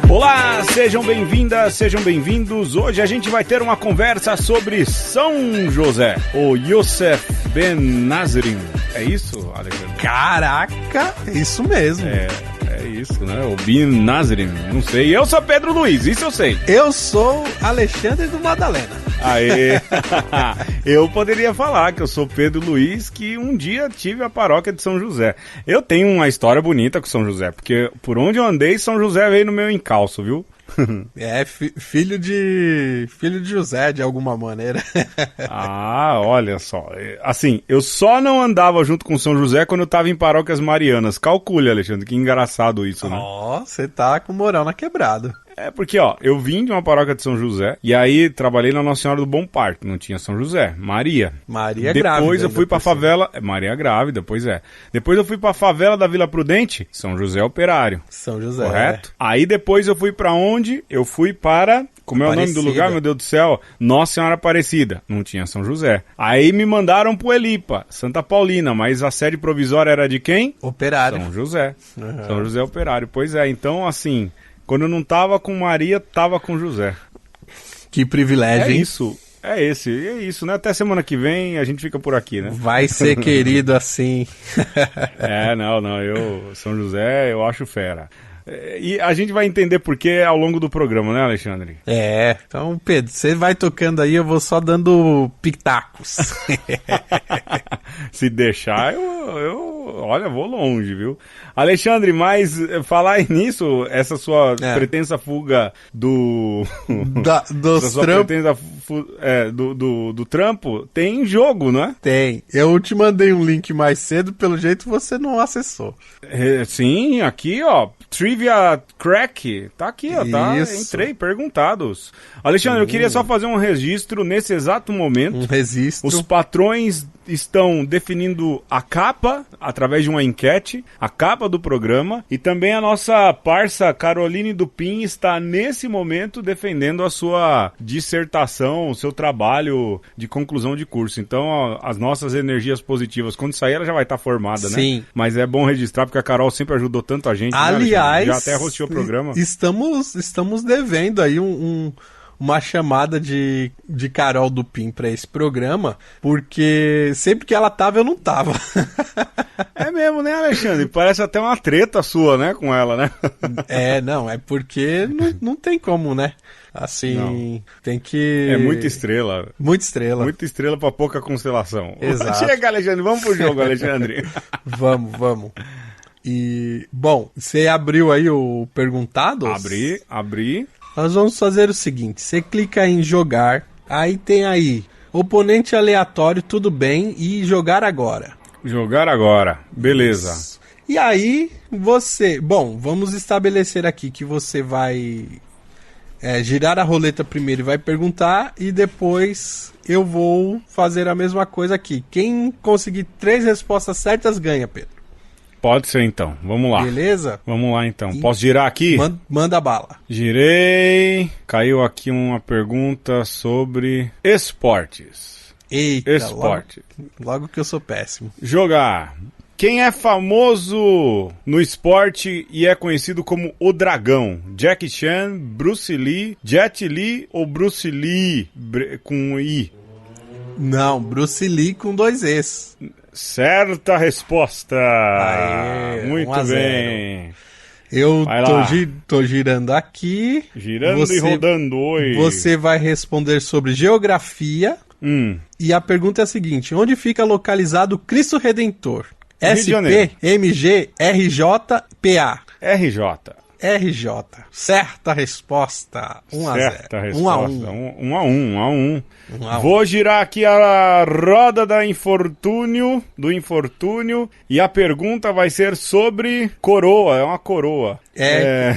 Olá, sejam bem-vindas, sejam bem-vindos. Hoje a gente vai ter uma conversa sobre São José, ou Yosef Ben Nazarene. É isso, Alexandre? Caraca, é isso mesmo. É isso, né? O Ben Nazarene, não sei. Eu sou Pedro Luiz, isso eu sei. Eu sou Alexandre do Madalena. Aê! Eu poderia falar que eu sou Pedro Luiz, que um dia tive a paróquia de São José. Eu tenho uma história bonita com São José, porque por onde eu andei, São José veio no meu encalço, viu? É, filho de José, de alguma maneira. Ah, olha só. Assim, eu só não andava junto com São José quando eu tava em paróquias marianas. Calcule, Alexandre, que engraçado isso, né? Ó, você tá com moral na quebrada. É porque, ó, eu vim de uma paróquia de São José e aí trabalhei na Nossa Senhora do Bom Parto. Não tinha São José, Maria. Maria grávida. Depois eu fui pra favela... Maria grávida, pois é. Depois eu fui pra favela da Vila Prudente, São José Operário. São José. Correto? Aí depois eu fui pra onde? Eu fui para... Como é o nome do lugar, meu Deus do céu? Nossa Senhora Aparecida. Não tinha São José. Aí me mandaram pro Elipa, Santa Paulina, mas a sede provisória era de quem? Operário. São José. Uhum. São José Operário. Pois é, então assim... Quando eu não tava com Maria, tava com José. Que privilégio, hein? É isso, né? Até semana que vem a gente fica por aqui, né? Vai ser querido assim. São José, eu acho fera. E a gente vai entender por que ao longo do programa, né, Alexandre? É, então, Pedro, você vai tocando aí, eu vou só dando pitacos. Se deixar, olha, vou longe, viu? Alexandre, mas falar nisso, essa sua pretensa fuga do trampo, tem jogo, né? Tem. Eu te mandei um link mais cedo, pelo jeito você não acessou. Sim, aqui, ó, Trivia Crack, tá aqui, ó, tá? Entrei, perguntados. Alexandre, eu queria só fazer um registro nesse exato momento. Um registro. Os patrões estão definindo a capa, através de uma enquete, a capa do programa, e também a nossa parça Caroline Dupin está nesse momento defendendo a sua dissertação, o seu trabalho de conclusão de curso. Então, ó, as nossas energias positivas, quando sair ela já vai estar formada, né? Sim. Mas é bom registrar porque a Carol sempre ajudou tanto a gente. Aliás, né, já até hosteou o programa. Estamos devendo aí uma chamada de Carol Dupin para esse programa, porque sempre que ela tava, eu não tava. É mesmo, né, Alexandre? Parece até uma treta sua, né, com ela, né? É porque não tem como, né? Assim, não. Tem que... É muita estrela. Muita estrela. Muita estrela pra pouca constelação. Exato. Chega, Alexandre, vamos pro jogo, Alexandre. Vamos. E, bom, você abriu aí o Perguntados? Abri. Nós vamos fazer o seguinte, você clica em jogar, aí tem aí, oponente aleatório, tudo bem, e jogar agora. Jogar agora, beleza. Isso. E aí, vamos estabelecer aqui que você vai girar a roleta primeiro e vai perguntar, e depois eu vou fazer a mesma coisa aqui. Quem conseguir 3 respostas certas ganha, Pedro. Pode ser então, vamos lá. Beleza? Vamos lá então. Posso girar aqui? Manda bala. Girei. Caiu aqui uma pergunta sobre esportes. Eita, esporte. Logo que eu sou péssimo. Jogar. Quem é famoso no esporte e é conhecido como o Dragão? Jackie Chan, Bruce Lee, Jet Li ou Bruce Lee com I? Não, Bruce Lee com 2 Es. Certa resposta. Aê, muito bem. Eu tô girando aqui. Girando e rodando, oi. Você vai responder sobre geografia. E a pergunta é a seguinte: onde fica localizado Cristo Redentor? SP, MG, RJ, PA. RJ. Certa resposta. 1-0. Certa resposta. 1-1. Vou girar aqui a roda do infortúnio. E a pergunta vai ser sobre coroa. É uma coroa. É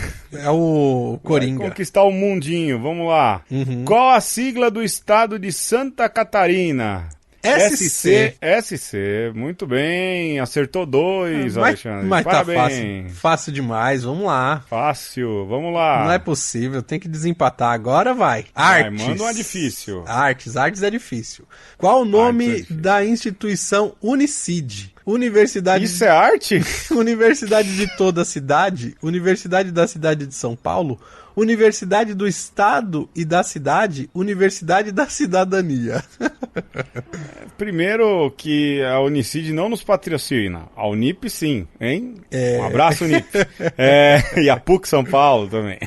o Coringa. Vai conquistar o mundinho. Vamos lá. Qual a sigla do estado de Santa Catarina? SC, muito bem, acertou 2, Alexandre. Mas parabéns. Tá fácil demais, vamos lá. Fácil, vamos lá. Não é possível, tem que desempatar, agora vai. Artes. Manda uma difícil. Artes é difícil. Qual o nome da instituição Unicid? Universidade... Isso é arte? Universidade de toda a cidade, Universidade da cidade de São Paulo, Universidade do Estado e da cidade, Universidade da cidadania. Primeiro que a Unicid não nos patrocina. A Unip sim, hein? Um abraço, Unip. E a PUC São Paulo também.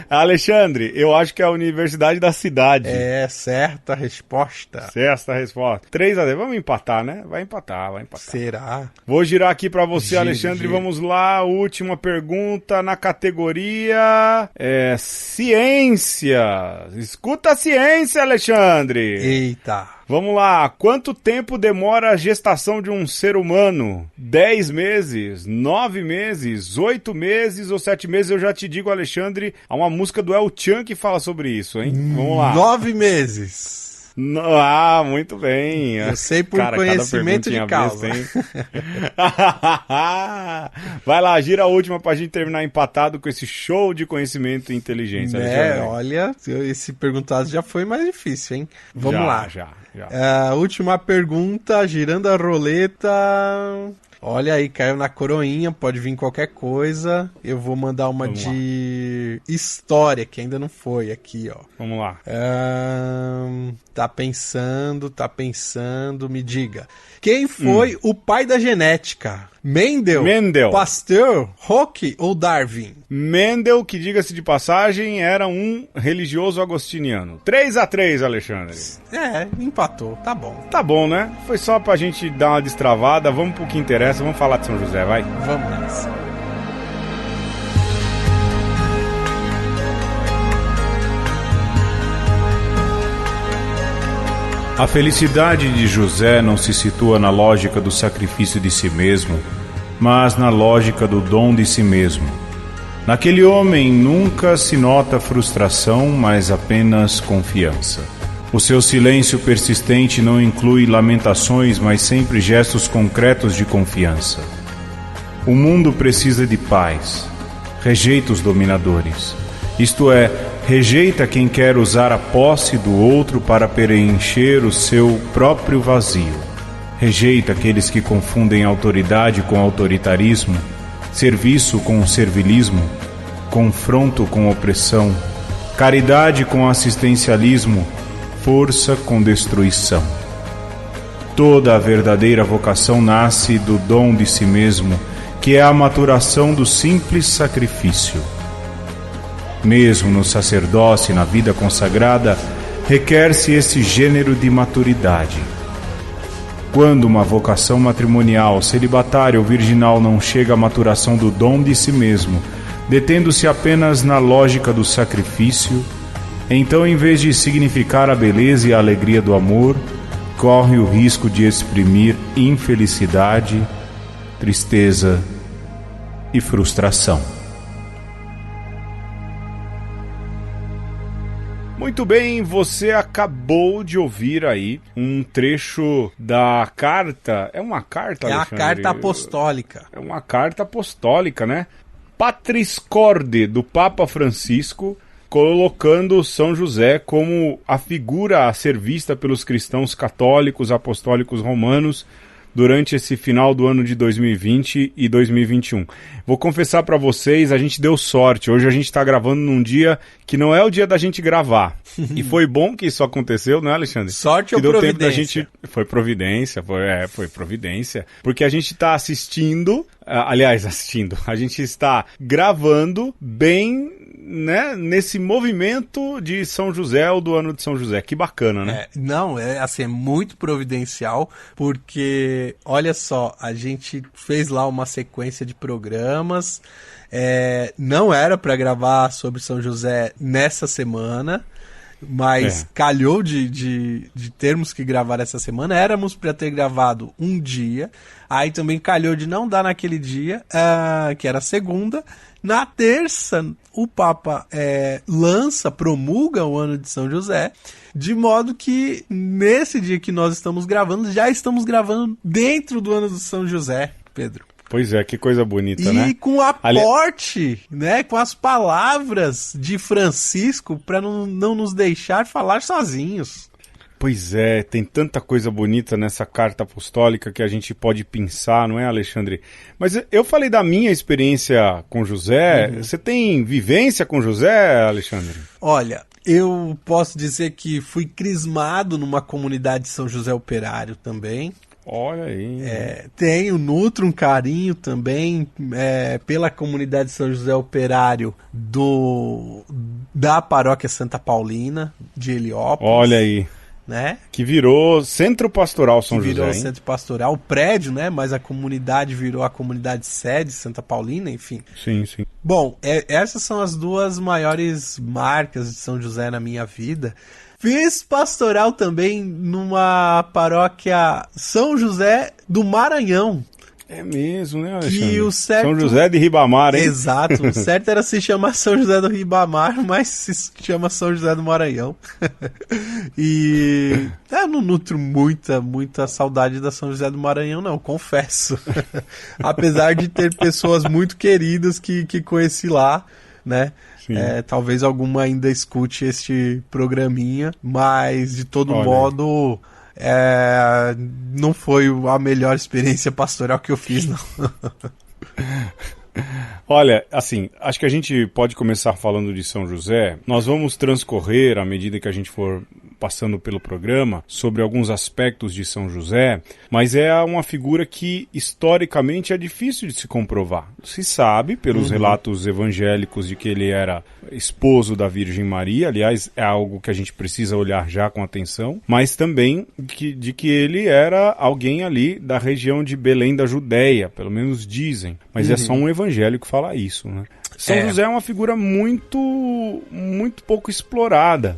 Alexandre, eu acho que é a Universidade da cidade. Certa resposta. Certa resposta. 3-0. Vamos empatar, né? Vai empatar. Será? Vou girar aqui pra você, Gira, Alexandre. gira. Vamos lá. Última pergunta na categoria ciência. Escuta a ciência, Alexandre. Eita. Vamos lá, quanto tempo demora a gestação de um ser humano? 10 meses, 9 meses, 8 meses ou 7 meses? Eu já te digo, Alexandre, há uma música do El Chan que fala sobre isso, hein? Vamos lá. 9 meses. Muito bem. Eu sei por conhecimento de causa. Vai lá, gira a última pra gente terminar empatado com esse show de conhecimento e inteligência. Olha, esse perguntado já foi mais difícil, hein? Vamos lá. Já. Última pergunta, girando a roleta. Olha aí, caiu na coroinha, pode vir qualquer coisa. Eu vou mandar uma de história, que ainda não foi aqui, ó. Vamos lá. Tá pensando, me diga. Quem foi o pai da genética? Mendel, Pasteur, Roque ou Darwin? Mendel, que diga-se de passagem, era um religioso agostiniano. 3-3, Alexandre. Empatou, tá bom. Tá bom, né? Foi só pra gente dar uma destravada. Vamos pro que interessa, vamos falar de São José, vai? Vamos nessa. A felicidade de José não se situa na lógica do sacrifício de si mesmo, mas na lógica do dom de si mesmo. Naquele homem nunca se nota frustração, mas apenas confiança. O seu silêncio persistente não inclui lamentações, mas sempre gestos concretos de confiança. O mundo precisa de paz. Rejeita os dominadores. Isto é, rejeita quem quer usar a posse do outro para preencher o seu próprio vazio. Rejeita aqueles que confundem autoridade com autoritarismo, serviço com servilismo, confronto com opressão, caridade com assistencialismo, força com destruição. Toda a verdadeira vocação nasce do dom de si mesmo, que é a maturação do simples sacrifício. Mesmo no sacerdócio e na vida consagrada, requer-se esse gênero de maturidade. Quando uma vocação matrimonial, celibatária ou virginal não chega à maturação do dom de si mesmo, detendo-se apenas na lógica do sacrifício, então, em vez de significar a beleza e a alegria do amor, corre o risco de exprimir infelicidade, tristeza e frustração. Muito bem, você acabou de ouvir aí um trecho da carta. É uma carta, Alexandre? É a carta apostólica. É uma carta apostólica, né? Patris Corde, do Papa Francisco, colocando São José como a figura a ser vista pelos cristãos católicos, apostólicos romanos, durante esse final do ano de 2020 e 2021. Vou confessar para vocês, a gente deu sorte. Hoje a gente está gravando num dia que não é o dia da gente gravar. E foi bom que isso aconteceu, não é, Alexandre? Sorte ou deu providência? Tempo da gente... Foi providência, foi providência. Porque a gente está assistindo, a gente está gravando bem, né, nesse movimento de São José, ou do ano de São José. Que bacana, né? É muito providencial, porque, olha só, a gente fez lá uma sequência de programas, não era para gravar sobre São José nessa semana, mas calhou de termos que gravar essa semana. Éramos para ter gravado um dia, aí também calhou de não dar naquele dia, que era segunda. Na terça, o Papa promulga o ano de São José, de modo que nesse dia que nós estamos gravando, já estamos gravando dentro do ano de São José, Pedro. Pois é, que coisa bonita, né? E com aporte, né, com as palavras de Francisco para não nos deixar falar sozinhos. Pois é, tem tanta coisa bonita nessa carta apostólica que a gente pode pensar, não é, Alexandre? Mas eu falei da minha experiência com José. Você tem vivência com José, Alexandre? Olha, eu posso dizer que fui crismado numa comunidade de São José Operário também. Olha aí. Nutro um carinho também pela comunidade de São José Operário da paróquia Santa Paulina de Heliópolis. Olha aí. Né? Que virou Centro Pastoral São José. Virou Centro Pastoral, o prédio, né? Mas a comunidade virou a comunidade sede Santa Paulina, enfim. Sim, sim. Bom, essas são as duas maiores marcas de São José na minha vida. Fiz pastoral também numa paróquia São José do Maranhão. É mesmo, né, Alexandre? Que o certo... São José de Ribamar, hein? Exato, o certo era se chamar São José do Ribamar, mas se chama São José do Maranhão. E eu não nutro muita saudade da São José do Maranhão, não, confesso. Apesar de ter pessoas muito queridas que conheci lá, né? Talvez alguma ainda escute este programinha, mas de todo modo... não foi a melhor experiência pastoral que eu fiz, não. Olha, assim, acho que a gente pode começar falando de São José. Nós vamos transcorrer, à medida que a gente for passando pelo programa, sobre alguns aspectos de São José, mas é uma figura que, historicamente, é difícil de se comprovar. Se sabe, pelos relatos evangélicos, de que ele era esposo da Virgem Maria, aliás, é algo que a gente precisa olhar já com atenção, mas também de que ele era alguém ali da região de Belém da Judéia, pelo menos dizem, mas é só um evangelho que fala isso, né? São José é uma figura muito pouco explorada.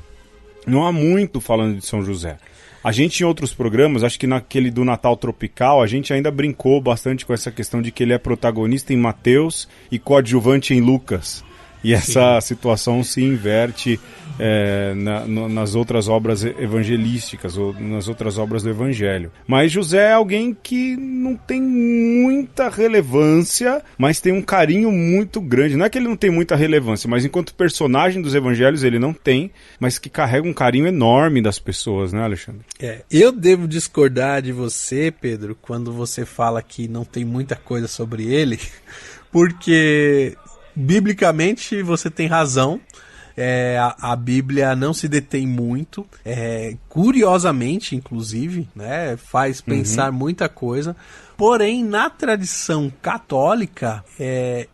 Não há muito falando de São José. A gente, em outros programas, acho que naquele do Natal Tropical, a gente ainda brincou bastante com essa questão de que ele é protagonista em Mateus e coadjuvante em Lucas. E essa situação se inverte nas outras obras evangelísticas, ou nas outras obras do Evangelho. Mas José é alguém que não tem muita relevância, mas tem um carinho muito grande. Não é que ele não tem muita relevância, mas enquanto personagem dos Evangelhos ele não tem, mas que carrega um carinho enorme das pessoas, né, Alexandre? Eu devo discordar de você, Pedro, quando você fala que não tem muita coisa sobre ele, porque... biblicamente você tem razão, a Bíblia não se detém muito, curiosamente inclusive, né, faz pensar muita coisa, porém na tradição católica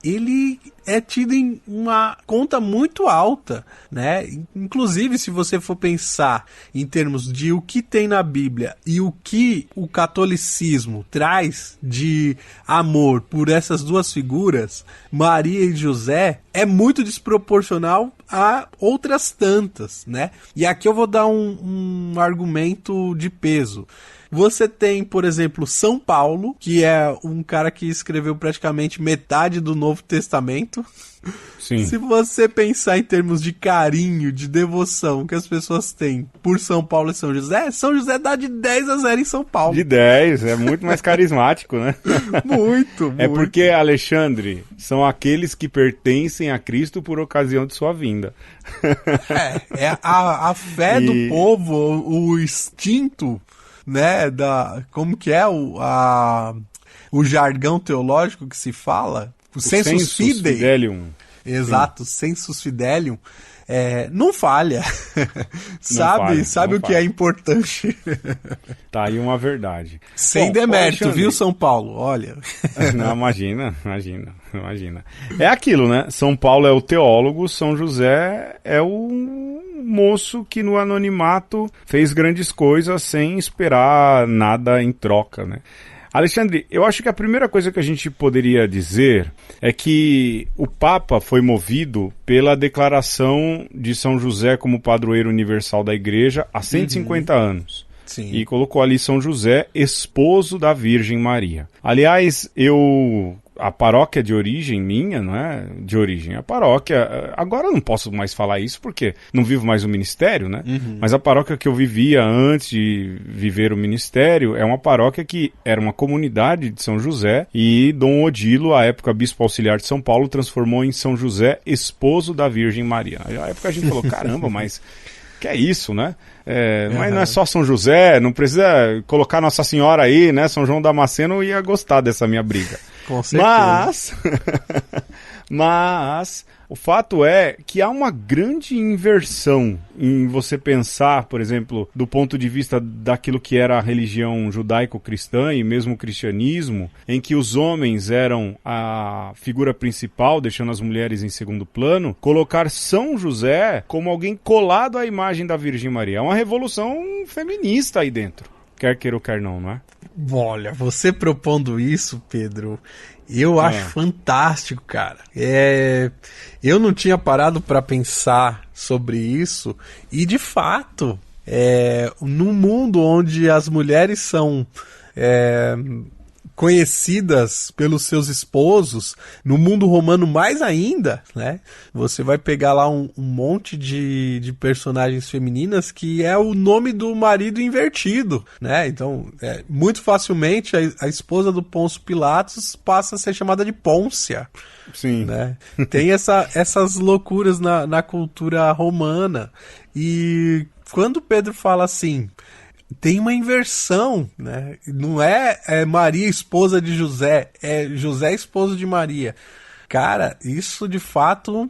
ele é tido em uma conta muito alta, né? Inclusive, se você for pensar em termos de o que tem na Bíblia e o que o catolicismo traz de amor por essas duas figuras, Maria e José, é muito desproporcional a outras tantas, né? E aqui eu vou dar um argumento de peso. Você tem, por exemplo, São Paulo, que é um cara que escreveu praticamente metade do Novo Testamento. Sim. Se você pensar em termos de carinho, de devoção que as pessoas têm por São Paulo e São José dá de 10-0 em São Paulo. De 10, é muito mais carismático, né? Muito. É porque, Alexandre, são aqueles que pertencem a Cristo por ocasião de sua vinda. A fé do povo, o instinto, né, como que é o jargão teológico que se fala? O sensus fidelium. Exato, sensus fidelium. Não falha. Sabe o que é importante. Tá aí uma verdade. Sem demérito, viu, São Paulo? Olha. Não, imagina. É aquilo, né? São Paulo é o teólogo, São José é o moço que no anonimato fez grandes coisas sem esperar nada em troca, né? Alexandre, eu acho que a primeira coisa que a gente poderia dizer é que o Papa foi movido pela declaração de São José como padroeiro universal da Igreja há 150 anos. Sim. E colocou ali São José, esposo da Virgem Maria. Aliás, a paróquia de origem minha, não é de origem, a paróquia, agora eu não posso mais falar isso porque não vivo mais o ministério, né? Mas a paróquia que eu vivia antes de viver o ministério é uma paróquia que era uma comunidade de São José e Dom Odilo, à época bispo auxiliar de São Paulo, transformou em São José, esposo da Virgem Maria. Na época a gente falou, caramba, mas Que é isso, né? Mas não é só São José, não precisa colocar Nossa Senhora aí, né? São João Damasceno ia gostar dessa minha briga. Com certeza. Mas o fato é que há uma grande inversão em você pensar, por exemplo, do ponto de vista daquilo que era a religião judaico-cristã e mesmo o cristianismo, em que os homens eram a figura principal, deixando as mulheres em segundo plano, colocar São José como alguém colado à imagem da Virgem Maria. É uma revolução feminista aí dentro. Quer queira ou quer não, não é? Olha, você propondo isso, Pedro, eu acho fantástico, cara. Eu não tinha parado para pensar sobre isso e, de fato, num mundo onde as mulheres são conhecidas pelos seus esposos, no mundo romano mais ainda, né? Você vai pegar lá um monte de personagens femininas que é o nome do marido invertido, né? Então, muito facilmente a esposa do Pôncio Pilatos passa a ser chamada de Pôncia. Sim. Né? Tem essas loucuras na cultura romana. E quando Pedro fala assim, tem uma inversão, né? Não é Maria esposa de José, é José esposo de Maria. Cara, isso de fato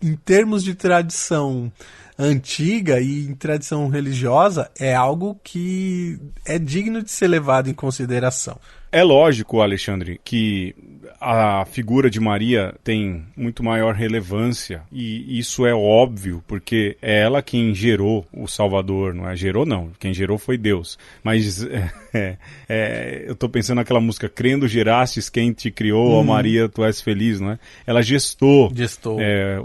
em termos de tradição antiga e em tradição religiosa, é algo que é digno de ser levado em consideração. É lógico, Alexandre, que a figura de Maria tem muito maior relevância e isso é óbvio, porque é ela quem gerou o Salvador, não é? Gerou não, quem gerou foi Deus. Mas eu tô pensando naquela música, crendo gerastes quem te criou, ó Maria, tu és feliz, não é? Ela gestou.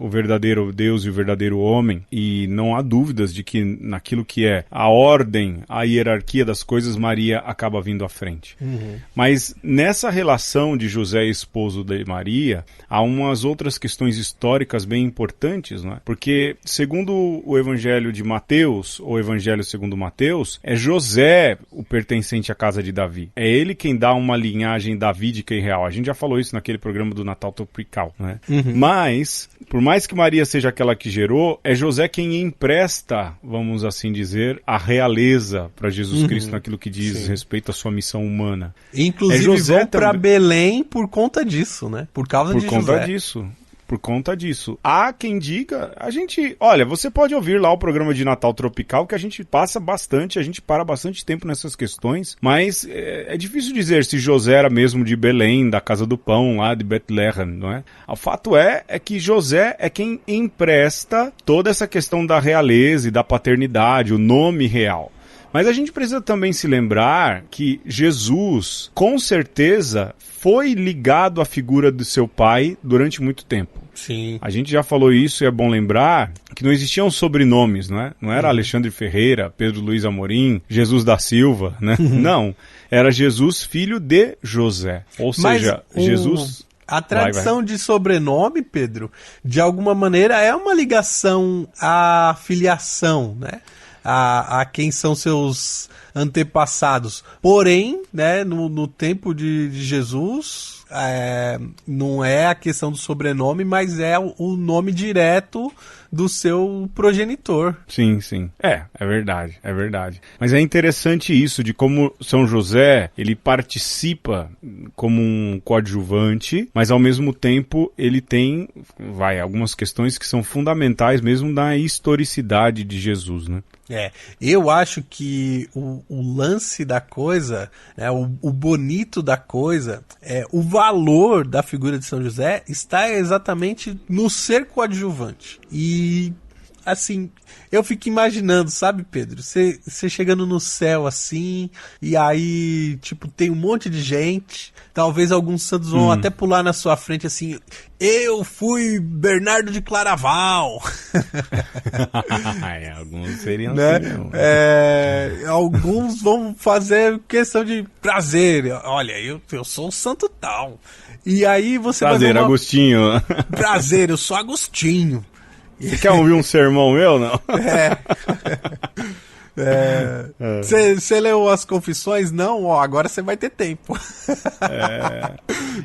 O verdadeiro Deus e o verdadeiro homem, e não há dúvidas de que naquilo que é a ordem, a hierarquia das coisas, Maria acaba vindo à frente. Mas nessa relação de José esposo de Maria, há umas outras questões históricas bem importantes, não é? Porque, segundo o Evangelho de Mateus, ou Evangelho segundo Mateus, é José o pertencente à casa de Davi. É ele quem dá uma linhagem davídica e real. A gente já falou isso naquele programa do Natal Tropical, né? Mas, por mais que Maria seja aquela que gerou, é José quem empresta, vamos assim dizer, a realeza para Jesus Cristo naquilo que diz respeito à sua missão humana. Inclusive vão para Belém por conta disso, né? Por causa de José. Por conta disso. Há quem diga, olha, você pode ouvir lá o programa de Natal Tropical, que a gente passa bastante, a gente para bastante tempo nessas questões, mas é difícil dizer se José era mesmo de Belém, da Casa do Pão, lá de Betlehem, não é? O fato é que José é quem empresta toda essa questão da realeza e da paternidade, o nome real. Mas a gente precisa também se lembrar que Jesus, com certeza, foi ligado à figura do seu pai durante muito tempo. Sim. A gente já falou isso e é bom lembrar que não existiam sobrenomes, não é? Não era Alexandre Ferreira, Pedro Luiz Amorim, Jesus da Silva, né? Não. Era Jesus, filho de José. Ou seja, Jesus... A tradição de sobrenome, Pedro, de alguma maneira é uma ligação à filiação, né? A quem são seus antepassados. Porém, né, no tempo de Jesus, não é a questão do sobrenome, mas é o nome direto do seu progenitor. Sim, sim. É verdade. Mas é interessante isso, de como São José, ele participa como um coadjuvante, mas ao mesmo tempo ele tem, algumas questões que são fundamentais mesmo da historicidade de Jesus, né? Eu acho que o lance da coisa, né, o bonito da coisa, o valor da figura de São José está exatamente no ser coadjuvante. E, assim, eu fico imaginando, sabe, Pedro? Você chegando no céu assim, e aí, tipo, tem um monte de gente, talvez alguns santos vão até pular na sua frente assim, eu fui Bernardo de Claraval. Alguns seriam né? Assim mesmo. Alguns vão fazer questão de prazer. Olha, eu sou o santo tal. E aí você prazer, vai ver Agostinho. Prazer, eu sou Agostinho. Você quer ouvir um sermão meu, não? Você leu as confissões? Não? Ó, agora você vai ter tempo.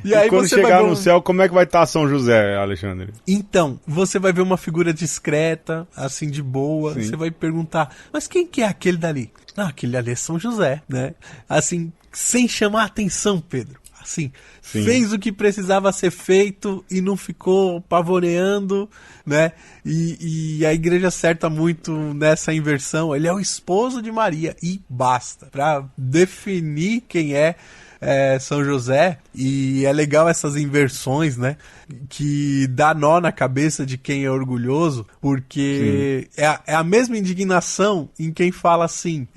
E aí quando chegar no céu, como é que vai estar São José, Alexandre? Então, você vai ver uma figura discreta, assim, de boa. Você vai perguntar, mas quem que é aquele dali? Ah, aquele ali é São José, né? Assim, sem chamar atenção, Pedro. Assim, fez o que precisava ser feito e não ficou pavoneando, né? E a igreja acerta muito nessa inversão. Ele é o esposo de Maria e basta. Para definir quem é São José, e é legal essas inversões, né? Que dá nó na cabeça de quem é orgulhoso, porque é a mesma indignação em quem fala assim: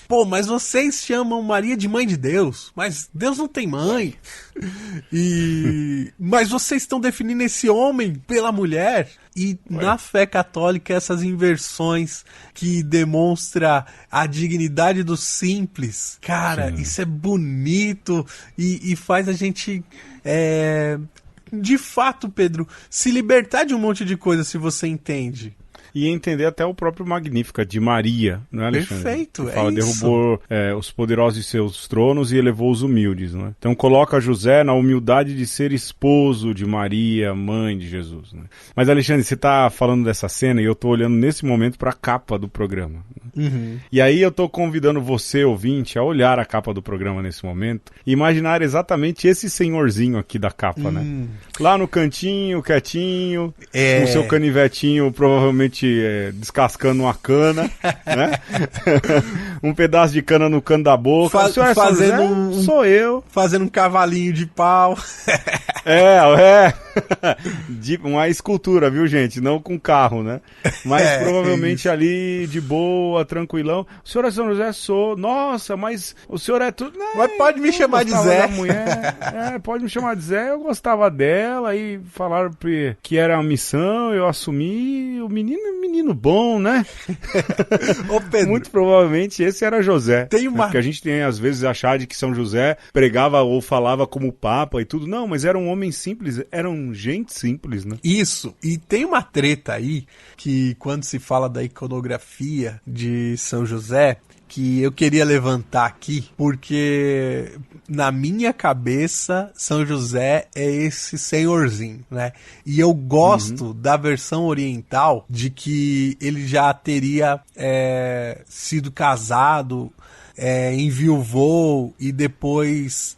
pô, mas vocês chamam Maria de mãe de Deus, mas Deus não tem mãe. Mas vocês estão definindo esse homem pela mulher. E na fé católica, essas inversões que demonstra a dignidade do simples, cara, isso é bonito e faz a gente, de fato, Pedro, se libertar de um monte de coisa, se você entende. E entender até o próprio Magnífica de Maria, não é, Alexandre? Perfeito, que fala, derrubou os poderosos de seus tronos e elevou os humildes, não é? Então coloca José na humildade de ser esposo de Maria, mãe de Jesus, né? Mas, Alexandre, você está falando dessa cena e eu estou olhando nesse momento para a capa do programa. E aí eu estou convidando você, ouvinte, a olhar a capa do programa nesse momento e imaginar exatamente esse senhorzinho aqui da capa, né? Lá no cantinho, quietinho, com o seu canivetinho provavelmente descascando uma cana, né? Um pedaço de cana no cano da boca. O senhor é fazendo sou eu. Fazendo um cavalinho de pau. Uma escultura, viu, gente? Não com carro, né? Mas provavelmente ali de boa, tranquilão. O senhor é São José? Sou. Nossa, mas o senhor é tudo... Mas pode me chamar de Zé. Pode me chamar de Zé. Eu gostava dela e falaram que era a missão, eu assumi. O menino bom, né? Ô, Pedro. Muito provavelmente esse era José. Porque a gente tem às vezes achado de que São José pregava ou falava como Papa e tudo. Não, mas era um homem simples, eram gente simples, né? Isso, e tem uma treta aí, que quando se fala da iconografia de São José, que eu queria levantar aqui, porque na minha cabeça São José é esse senhorzinho, né? E eu gosto da versão oriental de que ele já teria sido casado, enviuvou e depois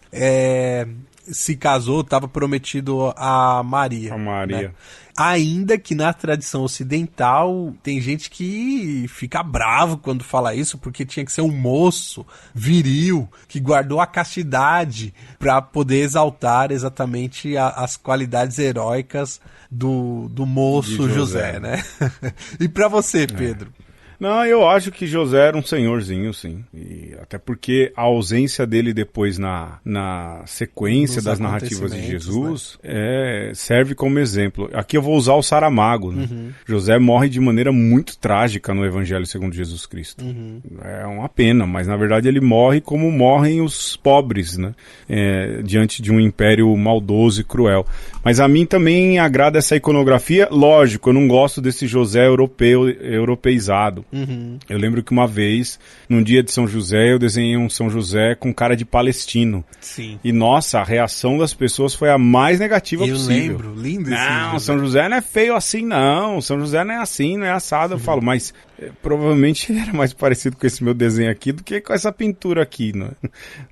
se casou, estava prometido a Maria. Né? Ainda que na tradição ocidental tem gente que fica bravo quando fala isso, porque tinha que ser um moço viril, que guardou a castidade para poder exaltar exatamente as qualidades heróicas do moço José, né? E para você, Pedro? Não, eu acho que José era um senhorzinho, sim. E até porque a ausência dele depois na sequência das narrativas de Jesus, né? Serve como exemplo. Aqui eu vou usar o Saramago, né? José morre de maneira muito trágica no Evangelho segundo Jesus Cristo. É uma pena, mas na verdade ele morre como morrem os pobres, né? Diante de um império maldoso e cruel. Mas a mim também agrada essa iconografia. Lógico, eu não gosto desse José europeizado. Eu lembro que uma vez, num dia de São José, eu desenhei um São José com cara de palestino. Sim. E nossa, a reação das pessoas foi a mais negativa possível. Eu lembro, lindo esse Não, São José não é feio assim, não. São José não é assim, não é assado. Eu falo, mas provavelmente ele era mais parecido com esse meu desenho aqui do que com essa pintura aqui, né?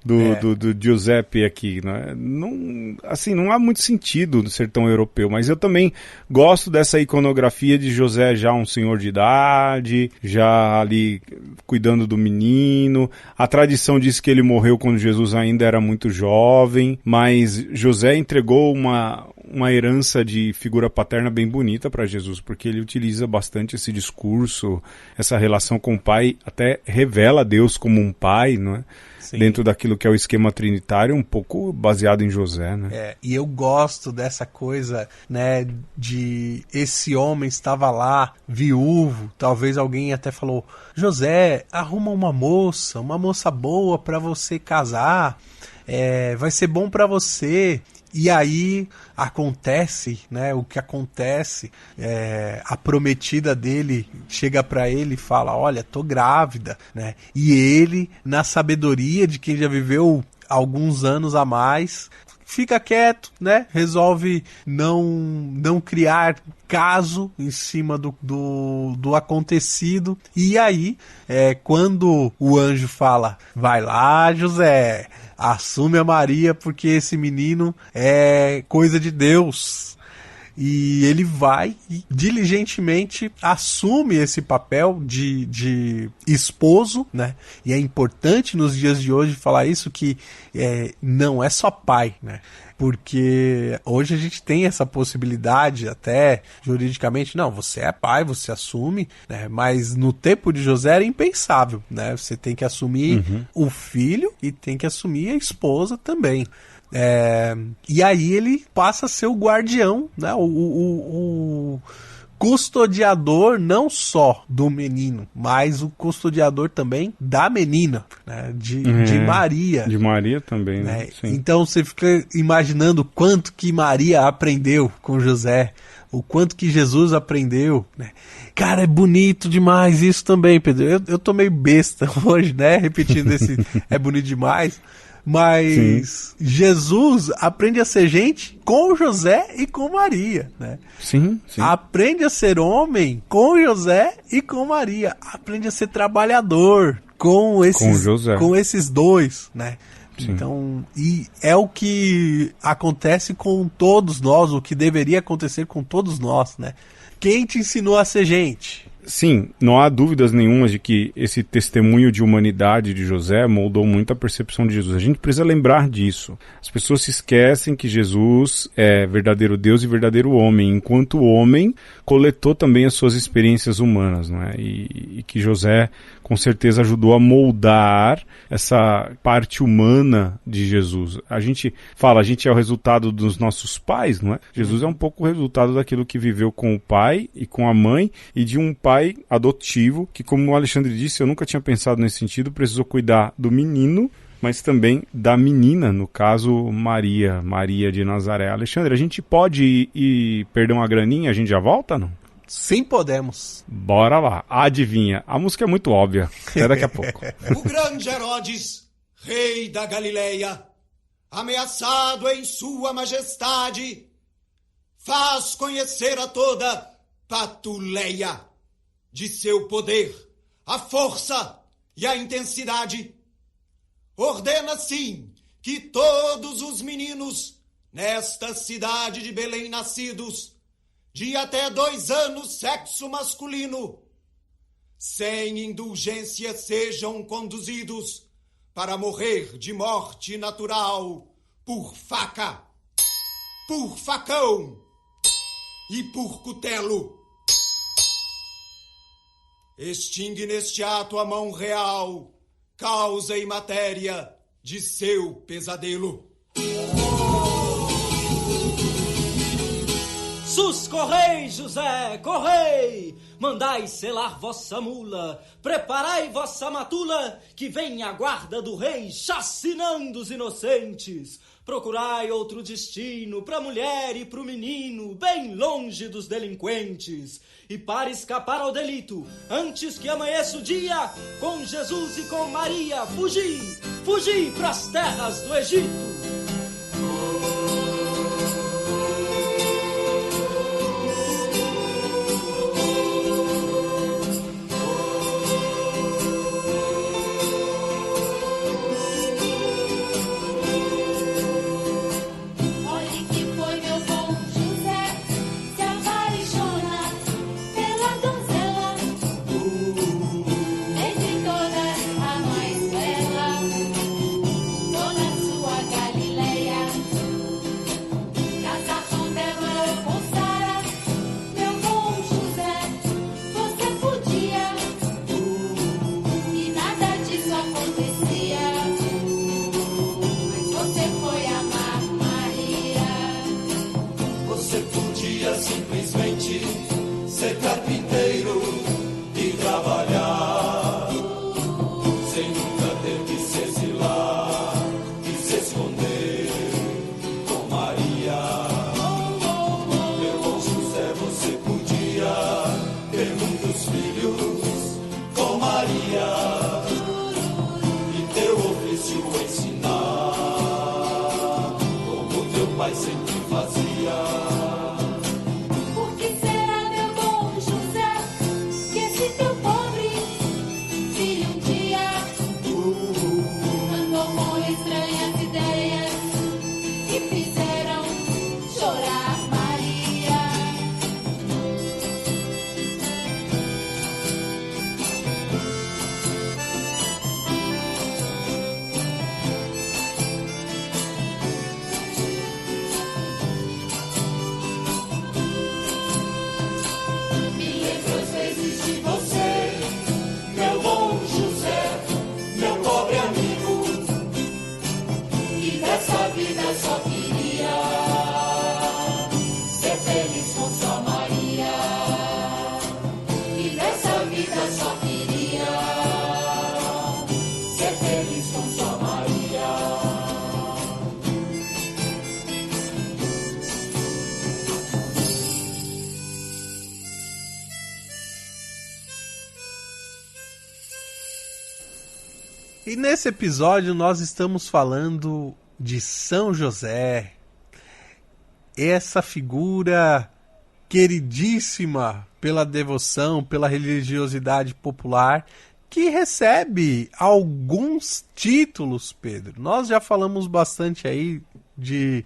Do Giuseppe aqui, né? Não, assim, não há muito sentido ser tão europeu, mas eu também gosto dessa iconografia de José já um senhor de idade, já ali cuidando do menino. A tradição diz que ele morreu quando Jesus ainda era muito jovem, mas José entregou uma herança de figura paterna bem bonita para Jesus, porque ele utiliza bastante esse discurso, essa relação com o pai, até revela Deus como um pai, não é? Sim. Dentro daquilo que é o esquema trinitário, um pouco baseado em José, né? E eu gosto dessa coisa, né, de esse homem estava lá, viúvo, talvez alguém até falou, José, arruma uma moça boa para você casar, vai ser bom para você. E aí acontece, né, o que acontece, a prometida dele chega pra ele e fala, olha, tô grávida, né? E ele, na sabedoria de quem já viveu alguns anos a mais, fica quieto, né? Resolve não criar caso em cima do acontecido. E aí, quando o anjo fala, vai lá, José, assume a Maria, porque esse menino é coisa de Deus. E ele vai e diligentemente assume esse papel de esposo, né? E é importante nos dias de hoje falar isso, que não é só pai, né? Porque hoje a gente tem essa possibilidade, até juridicamente, não, você é pai, você assume, né? Mas no tempo de José era impensável, né? Você tem que assumir o filho e tem que assumir a esposa também. E aí ele passa a ser o guardião, né? O custodiador não só do menino, mas o custodiador também da menina, né? De Maria. De Maria também, né? Então você fica imaginando quanto que Maria aprendeu com José, o quanto que Jesus aprendeu, né? Cara, é bonito demais isso também, Pedro. Eu tô meio besta hoje, né? Repetindo esse é bonito demais. Mas Jesus aprende a ser gente com José e com Maria, né? Sim. Aprende a ser homem com José e com Maria. Aprende a ser trabalhador com esses dois, né? Sim. Então, e é o que acontece com todos nós, o que deveria acontecer com todos nós, né? Quem te ensinou a ser gente? Sim, não há dúvidas nenhumas de que esse testemunho de humanidade de José moldou muito a percepção de Jesus. A gente precisa lembrar disso. As pessoas se esquecem que Jesus é verdadeiro Deus e verdadeiro homem, enquanto homem coletou também as suas experiências humanas, não é? E que José com certeza ajudou a moldar essa parte humana de Jesus. A gente fala, a gente é o resultado dos nossos pais, não é? Jesus é um pouco o resultado daquilo que viveu com o pai e com a mãe, e de um pai adotivo, que, como o Alexandre disse, eu nunca tinha pensado nesse sentido, precisou cuidar do menino, mas também da menina, no caso Maria de Nazaré. Alexandre, a gente pode ir perder uma graninha, a gente já volta, não? Sim, podemos. Bora lá. Adivinha, a música é muito óbvia. Até daqui a pouco. O grande Herodes, rei da Galileia, ameaçado em sua majestade, faz conhecer a toda Patuleia de seu poder, a força e a intensidade. Ordena, sim, que todos os meninos nesta cidade de Belém nascidos, de até 2 anos sexo masculino, sem indulgência sejam conduzidos para morrer de morte natural por faca, por facão e por cutelo. Extingue neste ato a mão real, causa e matéria de seu pesadelo. Sus, correi, José, correi! Mandai selar vossa mula, preparai vossa matula, que vem a guarda do rei chacinando os inocentes. Procurai outro destino pra mulher e pro menino, bem longe dos delinquentes. E para escapar ao delito, antes que amanheça o dia, com Jesus e com Maria, fugi pras terras do Egito. Galileu. pai sempre fazia. Por que será, meu bom José, que esse teu pobre filho um dia andou com estranhas ideias que fizeram chorar Maria? Milhões vezes de você, meu bom José, meu pobre amigo, que dessa vida só queria ser feliz com sua Maria. Que dessa vida só queria ser feliz com sua Maria. E nesse episódio nós estamos falando de São José, essa figura queridíssima pela devoção, pela religiosidade popular, que recebe alguns títulos, Pedro. Nós já falamos bastante aí de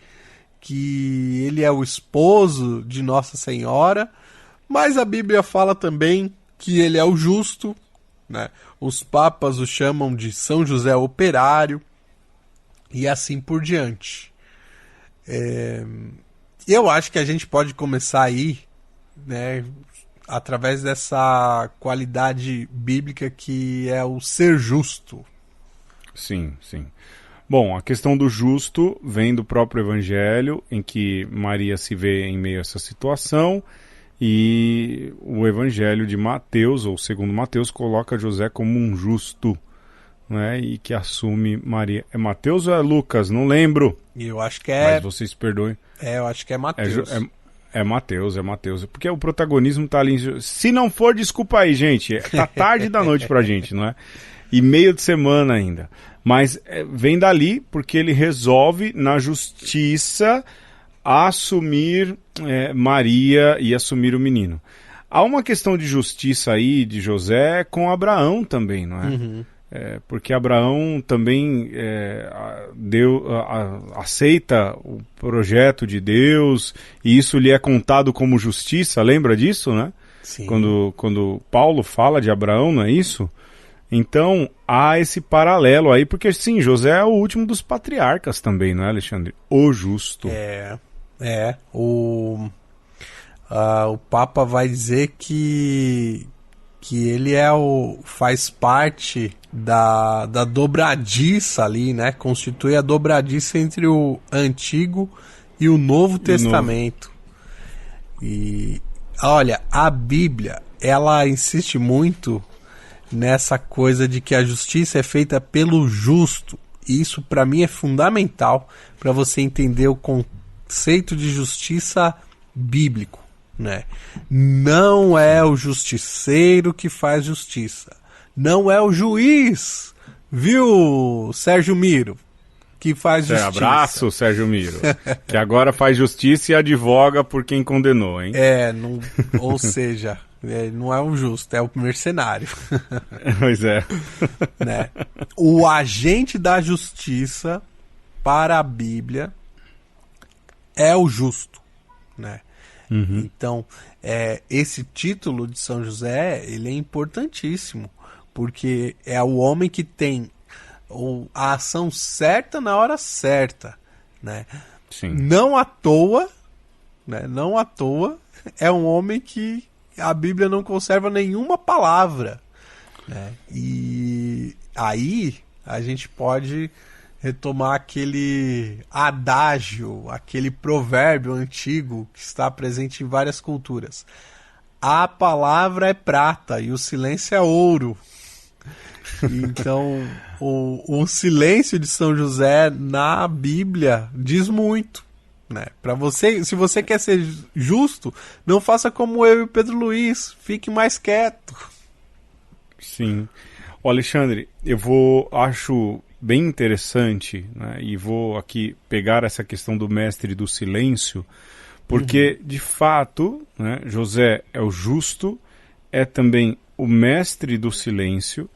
que ele é o esposo de Nossa Senhora, mas a Bíblia fala também que ele é o justo, né? Os papas o chamam de São José Operário e assim por diante. Eu acho que a gente pode começar aí, né, através dessa qualidade bíblica que é o ser justo. Sim, sim. Bom, a questão do justo vem do próprio Evangelho, em que Maria se vê em meio a essa situação, e o Evangelho de Mateus, ou segundo Mateus, coloca José como um justo, né, e que assume Maria. É Mateus ou é Lucas? Não lembro. E eu acho que é... Mas vocês perdoem. eu acho que é Mateus. É Mateus. Porque o protagonismo tá ali. Se não for, desculpa aí, gente. Tá tarde da noite pra gente, não é? E meio de semana ainda. Mas vem dali porque ele resolve, na justiça, assumir Maria e assumir o menino. Há uma questão de justiça aí de José com Abraão também, não é? Uhum. Porque Abraão também aceita o projeto de Deus e isso lhe é contado como justiça, lembra disso, né? Sim. Quando Paulo fala de Abraão, não é isso? Então há esse paralelo aí, porque sim, José é o último dos patriarcas também, não é, Alexandre? O justo. O Papa vai dizer que ele faz parte da dobradiça ali, né? Constitui a dobradiça entre o Antigo e o Novo Testamento. E olha, a Bíblia, ela insiste muito nessa coisa de que a justiça é feita pelo justo. E isso para mim é fundamental para você entender o conceito de justiça bíblico, né? Não é o justiceiro que faz justiça. Não é o juiz, viu, Sérgio Miro, que faz justiça. Abraço, Sérgio Miro, que agora faz justiça e advoga por quem condenou, hein? Ou seja, não é o justo, é o mercenário. Pois é. Né? O agente da justiça para a Bíblia é o justo, né? Uhum. Então, esse título de São José, ele é importantíssimo, porque é o homem que tem a ação certa na hora certa, né? Sim. Não à toa, né? Não à toa, é um homem que a Bíblia não conserva nenhuma palavra, né? E aí a gente pode retomar aquele adágio, aquele provérbio antigo que está presente em várias culturas. A palavra é prata e o silêncio é ouro. Então, o silêncio de São José na Bíblia diz muito, né? Para você, se você quer ser justo, não faça como eu e o Pedro Luiz, fique mais quieto. Sim. Ô, Alexandre, acho bem interessante, né? E vou aqui pegar essa questão do mestre do silêncio, porque, de fato, né, José é o justo, é também o mestre do silêncio,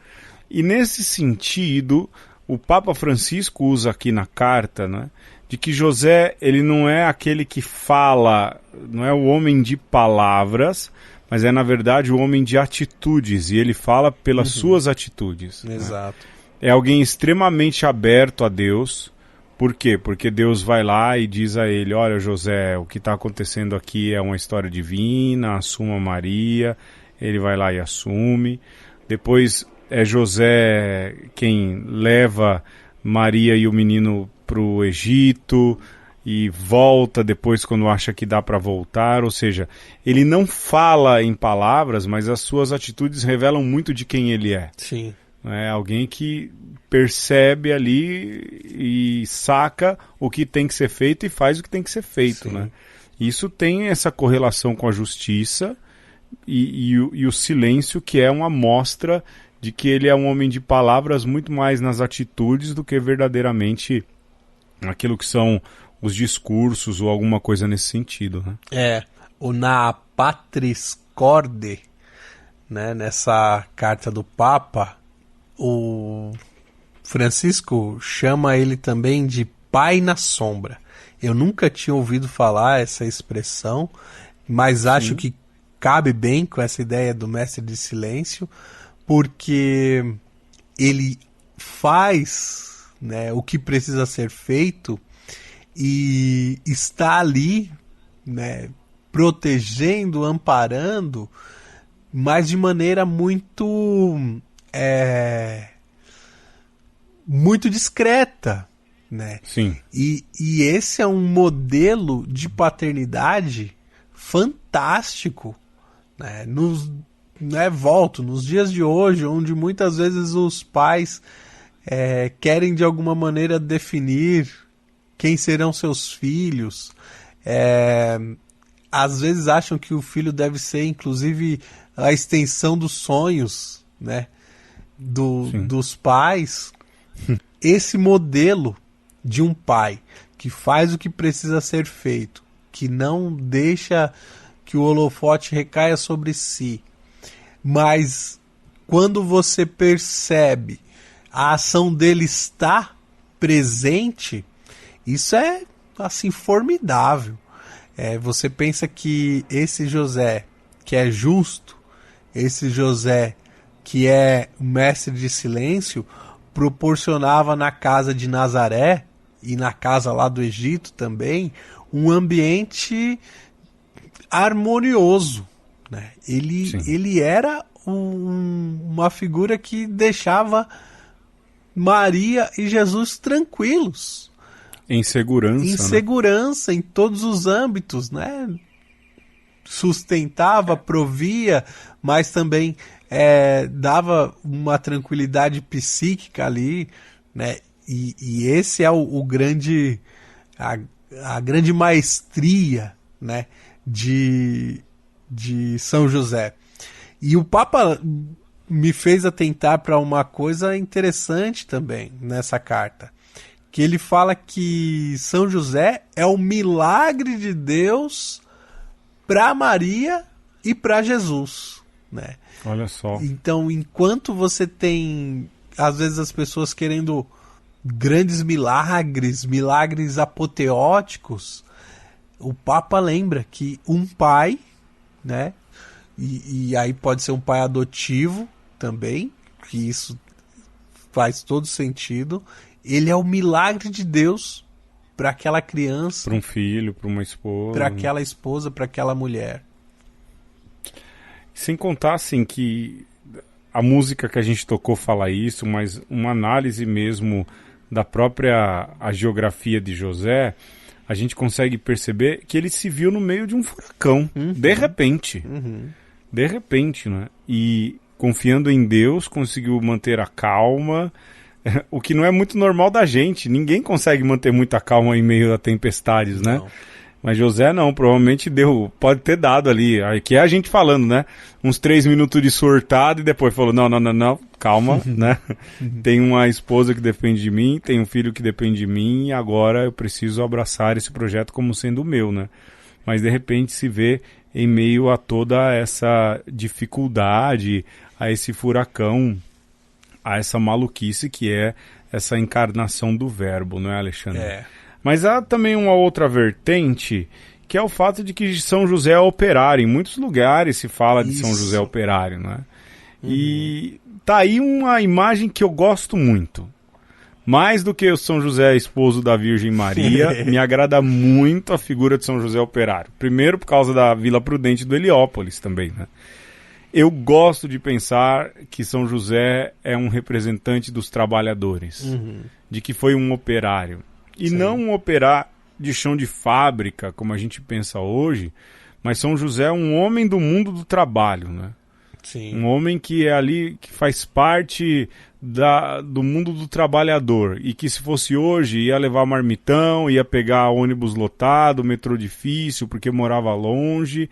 e nesse sentido, o Papa Francisco usa aqui na carta, né, de que José, ele não é aquele que fala, não é o homem de palavras, mas é, na verdade, o homem de atitudes, e ele fala pelas suas atitudes. Exato. Né? É alguém extremamente aberto a Deus. Por quê? Porque Deus vai lá e diz a ele, olha, José, o que está acontecendo aqui é uma história divina, assuma Maria. Ele vai lá e assume. Depois é José quem leva Maria e o menino para o Egito e volta depois quando acha que dá para voltar. Ou seja, ele não fala em palavras, mas as suas atitudes revelam muito de quem ele é. Sim. É alguém que percebe ali e saca o que tem que ser feito e faz o que tem que ser feito, né? Isso tem essa correlação com a justiça e o silêncio, que é uma mostra de que ele é um homem de palavras muito mais nas atitudes do que verdadeiramente aquilo que são os discursos ou alguma coisa nesse sentido, né? O Na Patris Corde, né, nessa carta do Papa, o Francisco chama ele também de Pai na Sombra. Eu nunca tinha ouvido falar essa expressão, mas acho que cabe bem com essa ideia do mestre de silêncio, porque ele faz, né, o que precisa ser feito e está ali, né, protegendo, amparando, mas de maneira muito muito discreta, né? Sim. E esse é um modelo de paternidade fantástico, né? Volto, nos dias de hoje, onde muitas vezes os pais querem de alguma maneira definir quem serão seus filhos, às vezes acham que o filho deve ser, inclusive, a extensão dos sonhos, né, dos pais. Esse modelo de um pai que faz o que precisa ser feito, que não deixa que o holofote recaia sobre si, mas quando você percebe a ação dele está presente, isso é assim formidável. Você pensa que esse José que é justo, esse José que é mestre de silêncio, proporcionava na casa de Nazaré e na casa lá do Egito também um ambiente harmonioso, né? Ele era uma figura que deixava Maria e Jesus tranquilos. Em segurança. Em segurança, em todos os âmbitos, né? Sustentava, provia, mas também dava uma tranquilidade psíquica ali, né? E esse é o grande, a grande maestria, né, de São José. E o Papa me fez atentar para uma coisa interessante também nessa carta, que ele fala que São José é o milagre de Deus para Maria e para Jesus, né? Olha só. Então, enquanto você tem, às vezes, as pessoas querendo grandes milagres apoteóticos, o Papa lembra que um pai, né? E aí pode ser um pai adotivo também, que isso faz todo sentido. Ele é o milagre de Deus para aquela criança, para um filho, para uma esposa, para aquela esposa, para aquela mulher. Sem contar, assim, que a música que a gente tocou fala isso, mas uma análise mesmo da própria a geografia de José, a gente consegue perceber que ele se viu no meio de um furacão, de repente. De repente, né? E confiando em Deus, conseguiu manter a calma, o que não é muito normal da gente. Ninguém consegue manter muita calma em meio a tempestades, né? Não. Mas José não, provavelmente pode ter dado ali, aqui é a gente falando, né? Uns 3 minutos de surtado e depois falou, não, calma, né? Tem uma esposa que depende de mim, tem um filho que depende de mim e agora eu preciso abraçar esse projeto como sendo o meu, né? Mas de repente se vê em meio a toda essa dificuldade, a esse furacão, a essa maluquice que é essa encarnação do verbo, não é, Alexandre? É. Mas há também uma outra vertente, que é o fato de que São José é operário. Em muitos lugares se fala de São José operário, né? E tá aí uma imagem que eu gosto muito. Mais do que o São José esposo da Virgem Maria, me agrada muito a figura de São José operário. Primeiro por causa da Vila Prudente do Heliópolis também, né? Eu gosto de pensar que São José é um representante dos trabalhadores, de que foi um operário. E não um operário de chão de fábrica, como a gente pensa hoje, mas São José é um homem do mundo do trabalho, né? Sim. Um homem que é ali, que faz parte do mundo do trabalhador e que se fosse hoje ia levar marmitão, ia pegar ônibus lotado, metrô difícil, porque morava longe.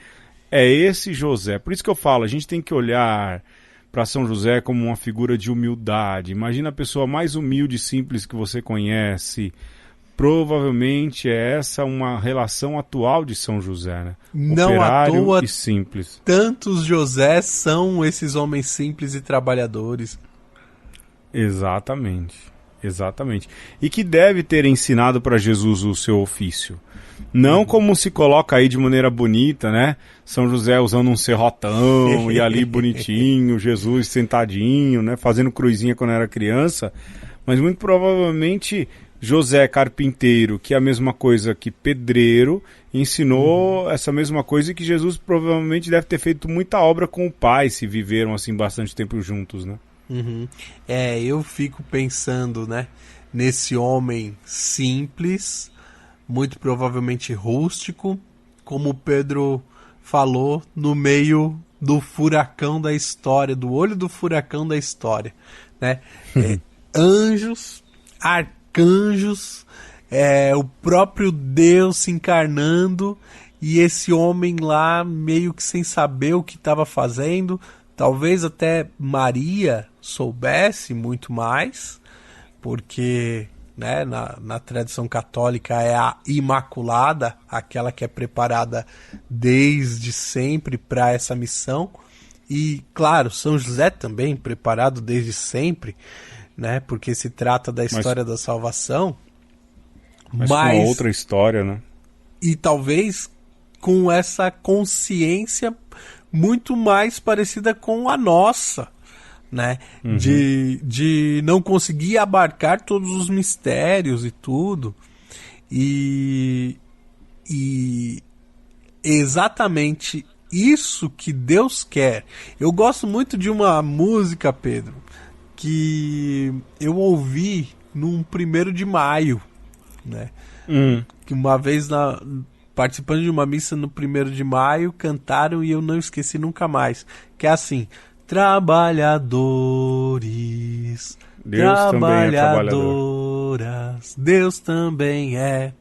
É esse José. Por isso que eu falo, a gente tem que olhar para São José como uma figura de humildade. Imagina a pessoa mais humilde e simples que você conhece. Provavelmente é essa uma relação atual de São José, né? Não operário à toa, e simples. tantos José são esses homens simples e trabalhadores. Exatamente, exatamente. E que deve ter ensinado para Jesus o seu ofício. Não como se coloca aí de maneira bonita, né? São José usando um serrotão e ali bonitinho, Jesus sentadinho, né? Fazendo cruzinha quando era criança. Mas muito provavelmente José carpinteiro, que é a mesma coisa que pedreiro, ensinou essa mesma coisa e que Jesus provavelmente deve ter feito muita obra com o pai, se viveram assim bastante tempo juntos, né? Eu fico pensando, né, nesse homem simples, muito provavelmente rústico, como o Pedro falou, no meio do furacão da história, do olho do furacão da história, né? Anjos, arcanjos, o próprio Deus se encarnando e esse homem lá meio que sem saber o que estava fazendo. Talvez até Maria soubesse muito mais, porque, né, na tradição católica é a Imaculada, aquela que é preparada desde sempre para essa missão. E, claro, São José também preparado desde sempre, né, porque se trata da história da salvação. Mas com uma outra história, né? E talvez com essa consciência muito mais parecida com a nossa, né? De não conseguir abarcar todos os mistérios e tudo. E exatamente isso que Deus quer. Eu gosto muito de uma música, Pedro, que eu ouvi num 1º de maio, né? Que uma vez participando de uma missa no 1º de maio, cantaram e eu não esqueci nunca mais. Que é assim: trabalhadores, trabalhadoras, Deus também é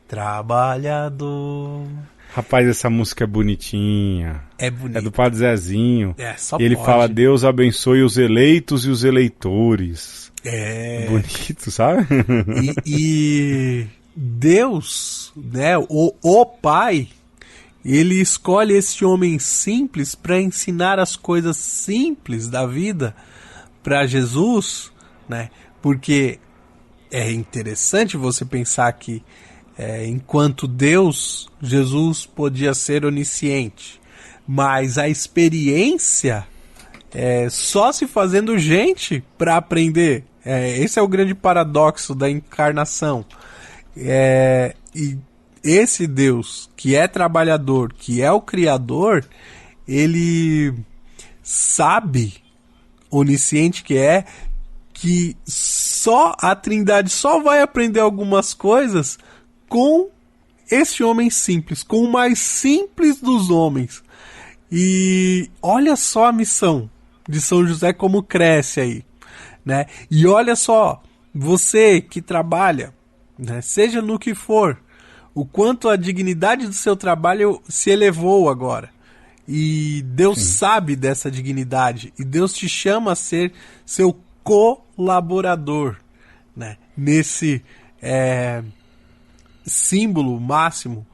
trabalhador. Rapaz, essa música é bonitinha. É bonita. É do Padre Zezinho. Só e ele pode. fala: Deus abençoe os eleitos e os eleitores. É bonito, sabe? E Deus, né, o Pai, ele escolhe esse homem simples para ensinar as coisas simples da vida para Jesus, né? Porque é interessante você pensar que enquanto Deus, Jesus podia ser onisciente, mas a experiência só se fazendo gente para aprender. Esse é o grande paradoxo da encarnação. E esse Deus, que é trabalhador, que é o Criador, ele sabe, onisciente que só a Trindade só vai aprender algumas coisas com esse homem simples, com o mais simples dos homens. E olha só a missão de São José como cresce aí, né? E olha só, você que trabalha, né, seja no que for, o quanto a dignidade do seu trabalho se elevou agora. E Deus sabe dessa dignidade. E Deus te chama a ser seu colaborador, né? Nesse símbolo máximo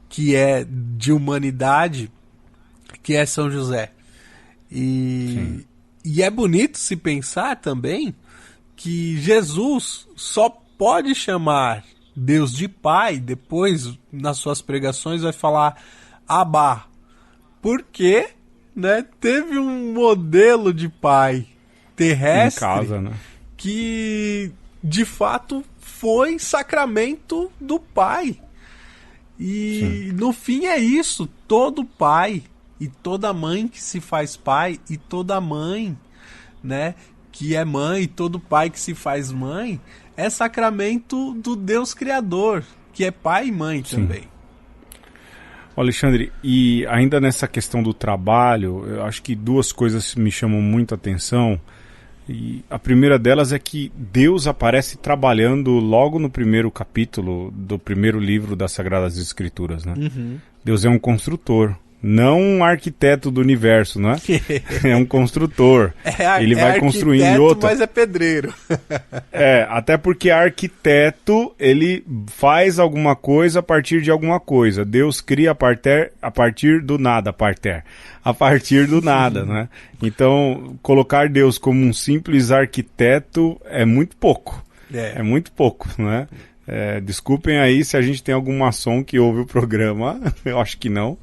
que é de humanidade, que é São José. E é bonito se pensar também que Jesus só pode chamar Deus de Pai, depois nas suas pregações vai falar Abá, porque, né, teve um modelo de pai terrestre em casa, né? que de fato foi sacramento do pai. E no fim é isso, todo pai e toda mãe que se faz pai e toda mãe, né, que é mãe e todo pai que se faz mãe é sacramento do Deus Criador, que é pai e mãe também. Alexandre, e ainda nessa questão do trabalho, eu acho que duas coisas me chamam muito a atenção. E a primeira delas é que Deus aparece trabalhando logo no primeiro capítulo do primeiro livro das Sagradas Escrituras, né? Deus é um construtor, não um arquiteto do universo, né? É um construtor. Ele vai construindo em outro. Mas é pedreiro. Até porque arquiteto, ele faz alguma coisa a partir de alguma coisa. Deus cria a partir do nada, a partir do nada, né? Então, colocar Deus como um simples arquiteto é muito pouco. É muito pouco, né? Desculpem aí se a gente tem algum maçom que ouve o programa, eu acho que não,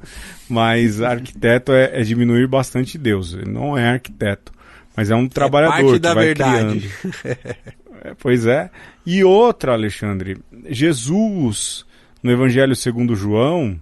mas arquiteto é diminuir bastante Deus. Ele não é arquiteto, mas é um trabalhador que vai criando. Pois é. E outra, Alexandre, Jesus, no Evangelho segundo João,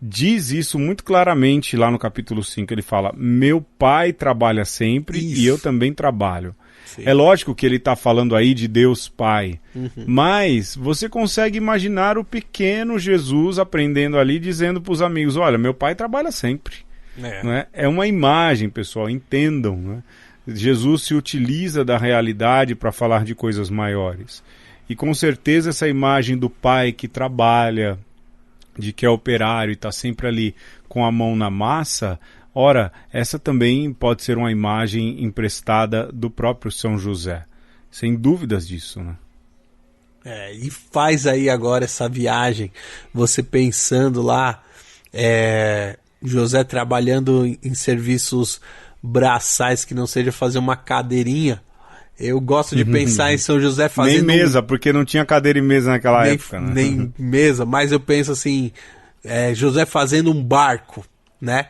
diz isso muito claramente lá no capítulo 5. Ele fala, meu pai trabalha sempre e eu também trabalho. Sim. É lógico que ele está falando aí de Deus Pai, mas você consegue imaginar o pequeno Jesus aprendendo ali, dizendo para os amigos, olha, meu pai trabalha sempre. Né? É uma imagem, pessoal, entendam. Né? Jesus se utiliza da realidade para falar de coisas maiores. E com certeza essa imagem do pai que trabalha, de que é operário e está sempre ali com a mão na massa, ora, essa também pode ser uma imagem emprestada do próprio São José. Sem dúvidas disso, né? E faz aí agora essa viagem, você pensando lá, José trabalhando em serviços braçais que não seja fazer uma cadeirinha. Eu gosto de pensar em São José fazendo... Nem mesa, porque não tinha cadeira e mesa naquela época, né? Nem mesa, mas eu penso assim, José fazendo um barco, né?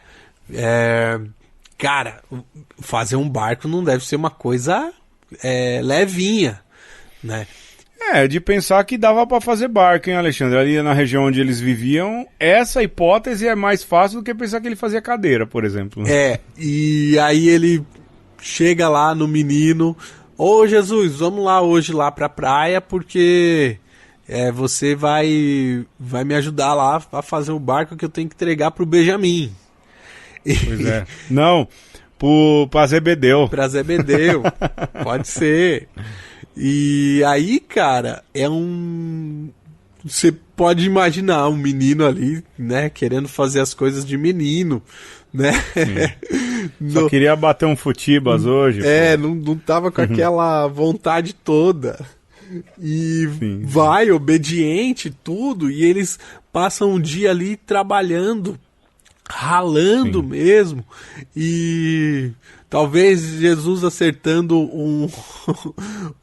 Cara, fazer um barco não deve ser uma coisa levinha, né? De pensar que dava para fazer barco, hein, Alexandre? Ali na região onde eles viviam, essa hipótese é mais fácil do que pensar que ele fazia cadeira, por exemplo. E aí ele chega lá no menino, ô Jesus, vamos lá hoje lá pra praia, porque você vai me ajudar lá a fazer o barco que eu tenho que entregar pro Benjamin. Pois é. Não, pra Zebedeu. Pra Zebedeu, pode ser. E aí, cara, você pode imaginar um menino ali, né, querendo fazer as coisas de menino, né? Só queria bater um futibas hoje. Não tava com aquela vontade toda. E vai, obediente, tudo, e eles passam um dia ali trabalhando, ralando mesmo, e talvez Jesus acertando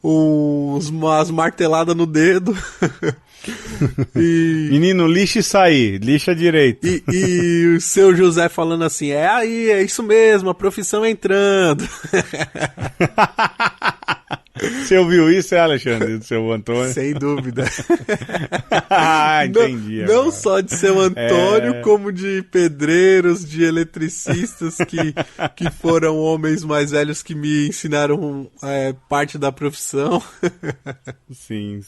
umas marteladas no dedo. Menino, lixa isso aí, lixa direito. E o seu José falando assim, é isso mesmo, a profissão entrando. Você ouviu isso, Alexandre, do seu Antônio? Sem dúvida. Entendi. Não só de seu Antônio, como de pedreiros, de eletricistas que foram homens mais velhos que me ensinaram parte da profissão. Sim.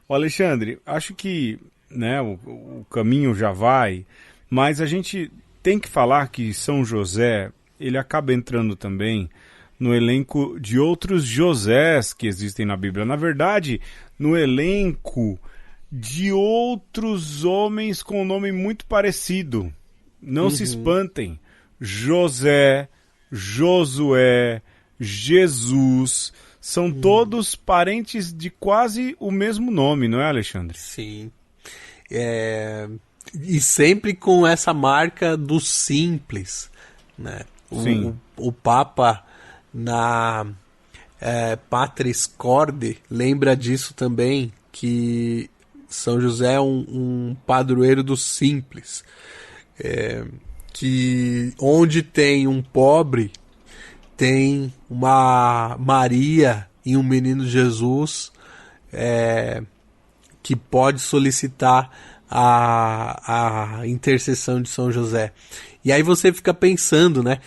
Alexandre, acho que, né, o caminho já vai, mas a gente tem que falar que São José, ele acaba entrando também no elenco de outros Josés que existem na Bíblia. Na verdade, no elenco de outros homens com um nome muito parecido. Não se espantem. José, Josué, Jesus, são todos parentes de quase o mesmo nome, não é, Alexandre? Sim. E sempre com essa marca do simples, né? Sim. O Papa na Patris Corde lembra disso também, que São José é um padroeiro do simples. Que onde tem um pobre, tem uma Maria e um menino Jesus que pode solicitar a intercessão de São José. E aí você fica pensando, né?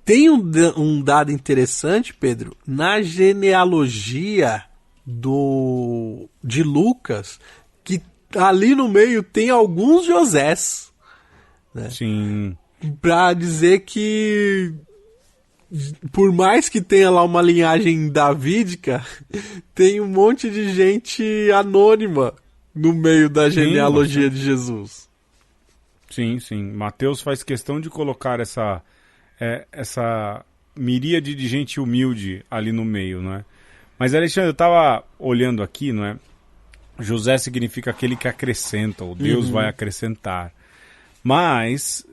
Tem um dado interessante, Pedro, na genealogia de Lucas, que ali no meio tem alguns Josés, né? Sim. Pra dizer que, por mais que tenha lá uma linhagem davídica, tem um monte de gente anônima no meio da genealogia de Jesus. Sim, sim. Mateus faz questão de colocar essa miríade de gente humilde ali no meio, não é? Mas, Alexandre, eu estava olhando aqui, não é? José significa aquele que acrescenta, ou Deus vai acrescentar. Mas,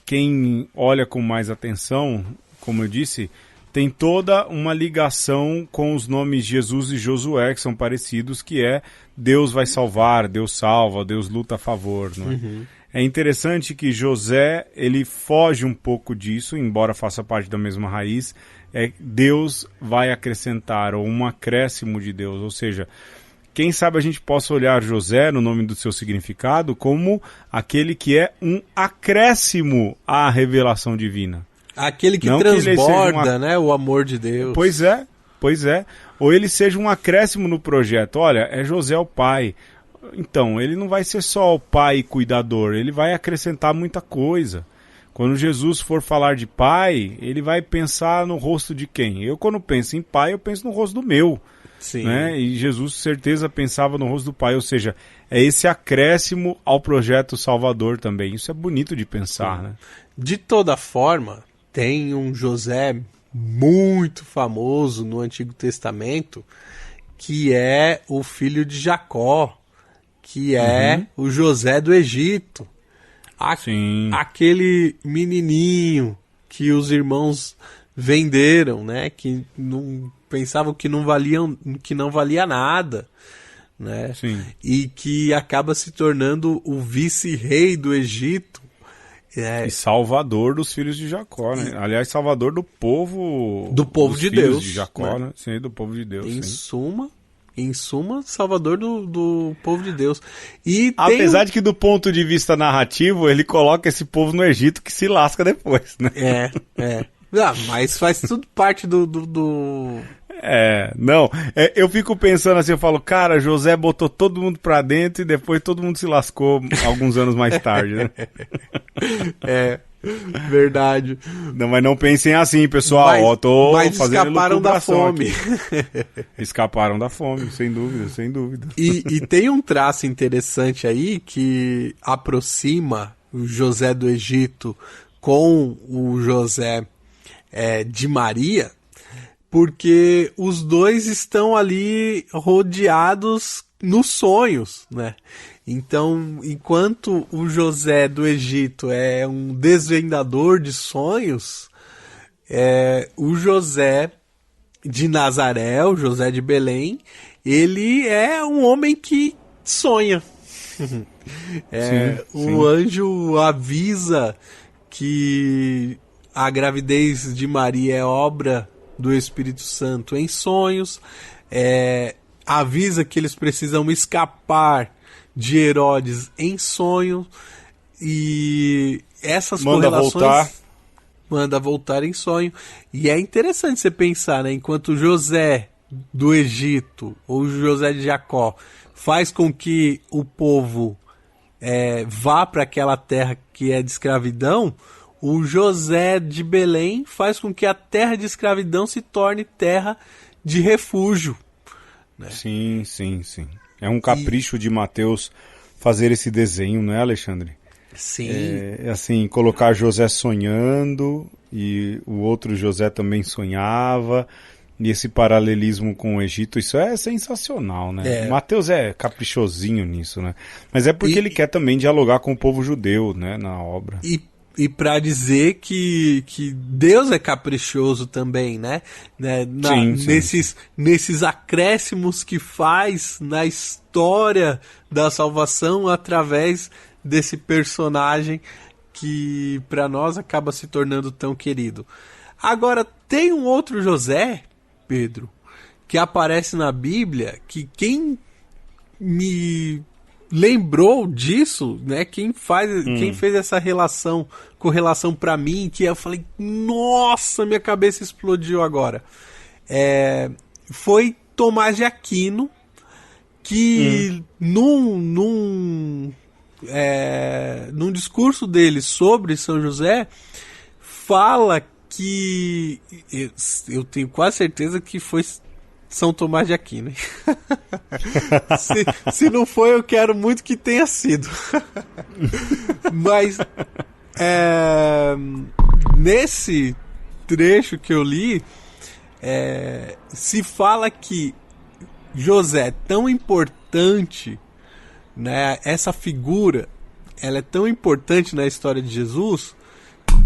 quem olha com mais atenção, como eu disse, tem toda uma ligação com os nomes Jesus e Josué, que são parecidos, que é Deus vai salvar, Deus salva, Deus luta a favor, não é? É interessante que José, ele foge um pouco disso, embora faça parte da mesma raiz. Deus vai acrescentar, ou um acréscimo de Deus. Ou seja, quem sabe a gente possa olhar José, no nome do seu significado, como aquele que é um acréscimo à revelação divina. Aquele que Não transborda, né, o amor de Deus. Pois é. Ou ele seja um acréscimo no projeto. Olha, é José o pai. Então, ele não vai ser só o pai cuidador, ele vai acrescentar muita coisa. Quando Jesus for falar de pai, ele vai pensar no rosto de quem? Eu, quando penso em pai, eu penso no rosto do meu. Sim. Né? E Jesus, com certeza, pensava no rosto do pai. Ou seja, é esse acréscimo ao projeto Salvador também. Isso é bonito de pensar, né? De toda forma, tem um José muito famoso no Antigo Testamento, que é o filho de Jacó, que é o José do Egito. Sim. Aquele menininho que os irmãos venderam, né? Que não pensavam que não valia nada, né? Sim. E que acaba se tornando o vice-rei do Egito. E salvador dos filhos de Jacó, né? Aliás, salvador do povo... Do povo dos de filhos Deus, de Jacó, né? né? Sim, do povo de Deus, Em suma, salvador do povo de Deus. E apesar de que, do ponto de vista narrativo, ele coloca esse povo no Egito que se lasca depois, né? Mas faz tudo parte do... Eu fico pensando assim, eu falo, cara, José botou todo mundo pra dentro e depois todo mundo se lascou alguns anos mais tarde, né? Verdade. Não, mas não pensem assim, pessoal. Mas escaparam da fome. Escaparam da fome, sem dúvida, sem dúvida. E tem um traço interessante aí que aproxima o José do Egito com o José de Maria, porque os dois estão ali rodeados nos sonhos, né? Então, enquanto o José do Egito é um desvendador de sonhos, o José de Nazaré, o José de Belém, ele é um homem que sonha. O anjo avisa que a gravidez de Maria é obra do Espírito Santo em sonhos, avisa que eles precisam escapar de Herodes em sonho, e essas correlações manda voltar em sonho. E é interessante você pensar, né? Enquanto José do Egito ou José de Jacó faz com que o povo vá para aquela terra que é de escravidão, o José de Belém faz com que a terra de escravidão se torne terra de refúgio, né? Sim. É um capricho de Mateus fazer esse desenho, não é, Alexandre? Sim. É assim, colocar José sonhando e o outro José também sonhava, e esse paralelismo com o Egito, isso é sensacional, né? Mateus é caprichosinho nisso, né? Mas é porque ele quer também dialogar com o povo judeu, né, na obra. E para dizer que Deus é caprichoso também, né? Nesses acréscimos que faz na história da salvação através desse personagem que para nós acaba se tornando tão querido. Agora, tem um outro José, Pedro, que aparece na Bíblia, que quem me lembrou disso, né? Quem fez essa correlação para mim, que eu falei, nossa, minha cabeça explodiu agora. Foi Tomás de Aquino, que num discurso dele sobre São José, fala que eu tenho quase certeza que foi São Tomás de Aquino. se não foi, eu quero muito que tenha sido. Mas nesse trecho que eu li, se fala que José é tão importante, né, essa figura, ela é tão importante na história de Jesus,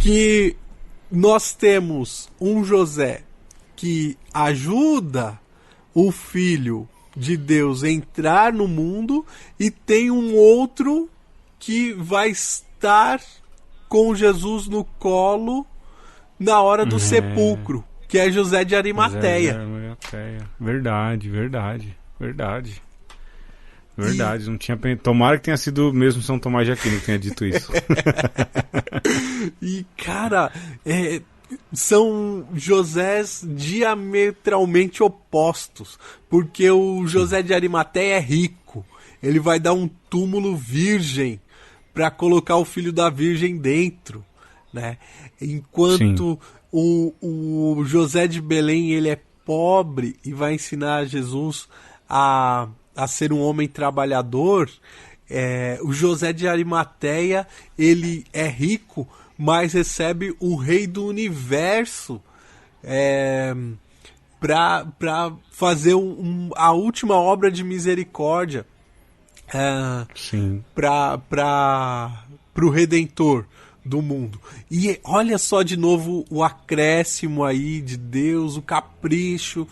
que nós temos um José que ajuda o Filho de Deus a entrar no mundo, e tem um outro que vai estar com Jesus no colo na hora do sepulcro, que é José de Arimateia. Verdade. Não tinha. Tomara que tenha sido mesmo São Tomás de Aquino que tenha dito isso. E, cara, são Josés diametralmente opostos, porque o José de Arimateia é rico, ele vai dar um túmulo virgem para colocar o filho da virgem dentro, né? Enquanto o José de Belém, ele é pobre e vai ensinar Jesus a ser um homem trabalhador. O José de Arimateia, ele é rico, mas recebe o rei do universo para fazer a última obra de misericórdia para o Redentor do mundo. E olha só de novo o acréscimo aí de Deus, o capricho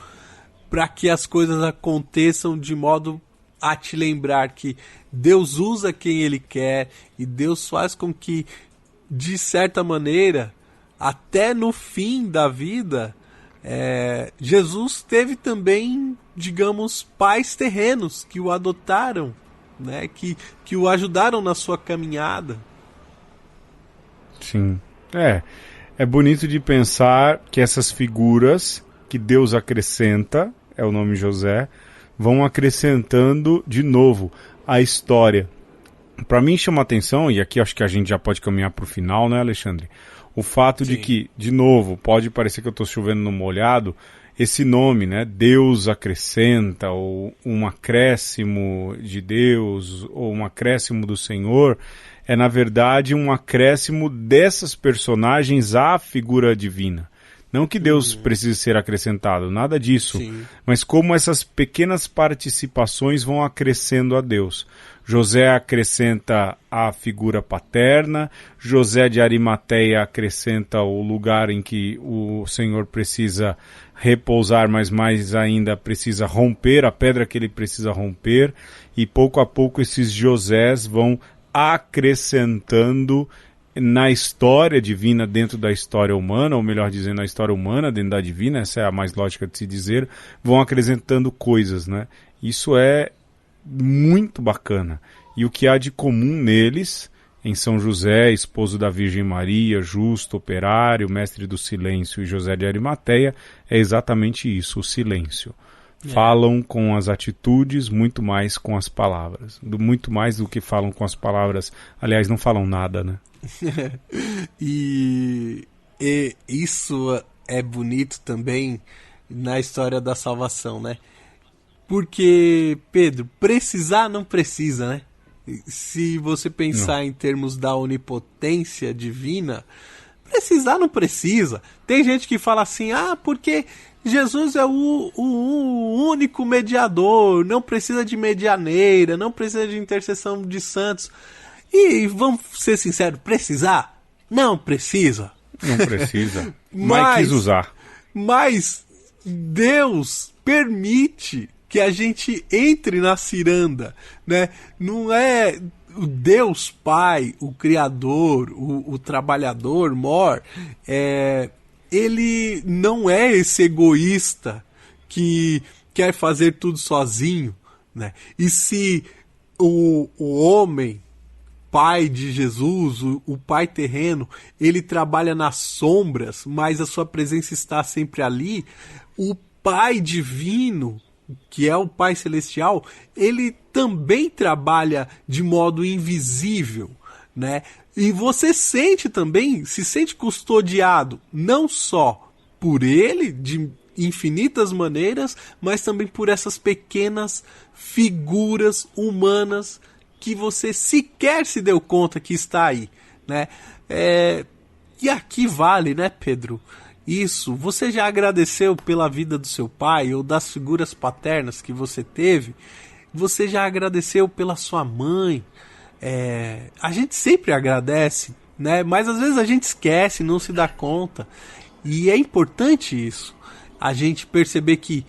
para que as coisas aconteçam de modo a te lembrar que Deus usa quem Ele quer, e Deus faz com que, de certa maneira, até no fim da vida, Jesus teve também, digamos, pais terrenos que o adotaram, né? Que o ajudaram na sua caminhada. Sim. É bonito de pensar que essas figuras que Deus acrescenta, é o nome José, vão acrescentando de novo a história. Para mim chama atenção, e aqui acho que a gente já pode caminhar para o final, né, Alexandre? O fato de que, de novo, pode parecer que eu estou chovendo no molhado, esse nome, né, Deus acrescenta, ou um acréscimo de Deus, ou um acréscimo do Senhor, é na verdade um acréscimo dessas personagens à figura divina. Não que Deus precise ser acrescentado, nada disso, mas como essas pequenas participações vão acrescendo a Deus. José acrescenta a figura paterna, José de Arimateia acrescenta o lugar em que o Senhor precisa repousar, mas mais ainda precisa romper, a pedra que ele precisa romper, e pouco a pouco esses Josés vão acrescentando na história divina dentro da história humana, ou melhor dizendo, na história humana dentro da divina, essa é a mais lógica de se dizer, vão acrescentando coisas, né? Isso é muito bacana. E o que há de comum neles, em São José, esposo da Virgem Maria, justo, operário, mestre do silêncio, e José de Arimateia, é exatamente isso, o silêncio. Falam com as atitudes muito mais com as palavras. Muito mais do que falam com as palavras. Aliás, não falam nada, né? e isso é bonito também na história da salvação, né? Porque, Pedro, precisar não precisa, né? Se você pensar em termos da onipotência divina, precisar não precisa. Tem gente que fala assim, porque Jesus é o único mediador, não precisa de medianeira, não precisa de intercessão de santos. E vamos ser sinceros, precisar? Não precisa. Não precisa. Mas quis usar. Mas Deus permite que a gente entre na ciranda, né? Não é o Deus Pai, o Criador, o trabalhador, Mor, ele não é esse egoísta que quer fazer tudo sozinho, né? E se o homem, pai de Jesus, o pai terreno, ele trabalha nas sombras, mas a sua presença está sempre ali, o pai divino, que é o Pai Celestial, ele também trabalha de modo invisível, né? E você se sente custodiado, não só por ele, de infinitas maneiras, mas também por essas pequenas figuras humanas que você sequer se deu conta que está aí, né? E aqui vale, né, Pedro? Isso, você já agradeceu pela vida do seu pai ou das figuras paternas que você teve? Você já agradeceu pela sua mãe? A gente sempre agradece, né? Mas às vezes a gente esquece, não se dá conta. E é importante isso, a gente perceber que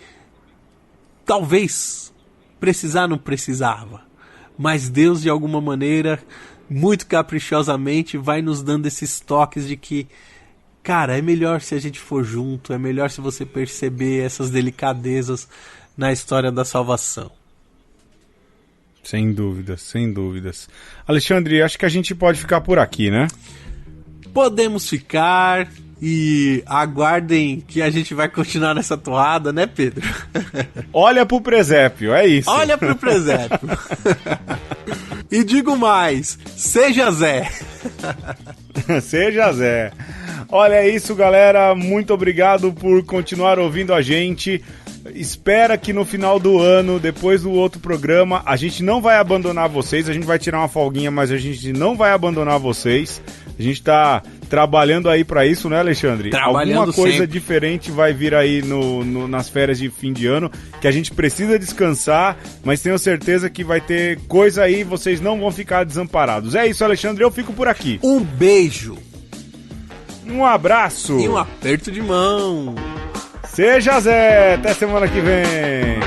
talvez precisar não precisava, mas Deus de alguma maneira, muito caprichosamente, vai nos dando esses toques de que, cara, é melhor se a gente for junto, é melhor se você perceber essas delicadezas na história da salvação. Sem dúvidas, sem dúvidas. Alexandre, acho que a gente pode ficar por aqui, né? Podemos ficar e aguardem que a gente vai continuar nessa toada, né, Pedro? Olha pro presépio, é isso. Olha pro presépio. E digo mais, seja Zé. Seja Zé. Olha, é isso, galera. Muito obrigado por continuar ouvindo a gente. Espera que no final do ano, depois do outro programa, a gente não vai abandonar vocês. A gente vai tirar uma folguinha, mas a gente não vai abandonar vocês. A gente tá trabalhando aí pra isso, né, Alexandre? Trabalhando alguma coisa sempre. diferente vai vir aí nas férias de fim de ano, que a gente precisa descansar, mas tenho certeza que vai ter coisa aí, vocês não vão ficar desamparados. É isso, Alexandre, eu fico por aqui. Um beijo. Um abraço. E um aperto de mão. Seja Zé, até semana que vem.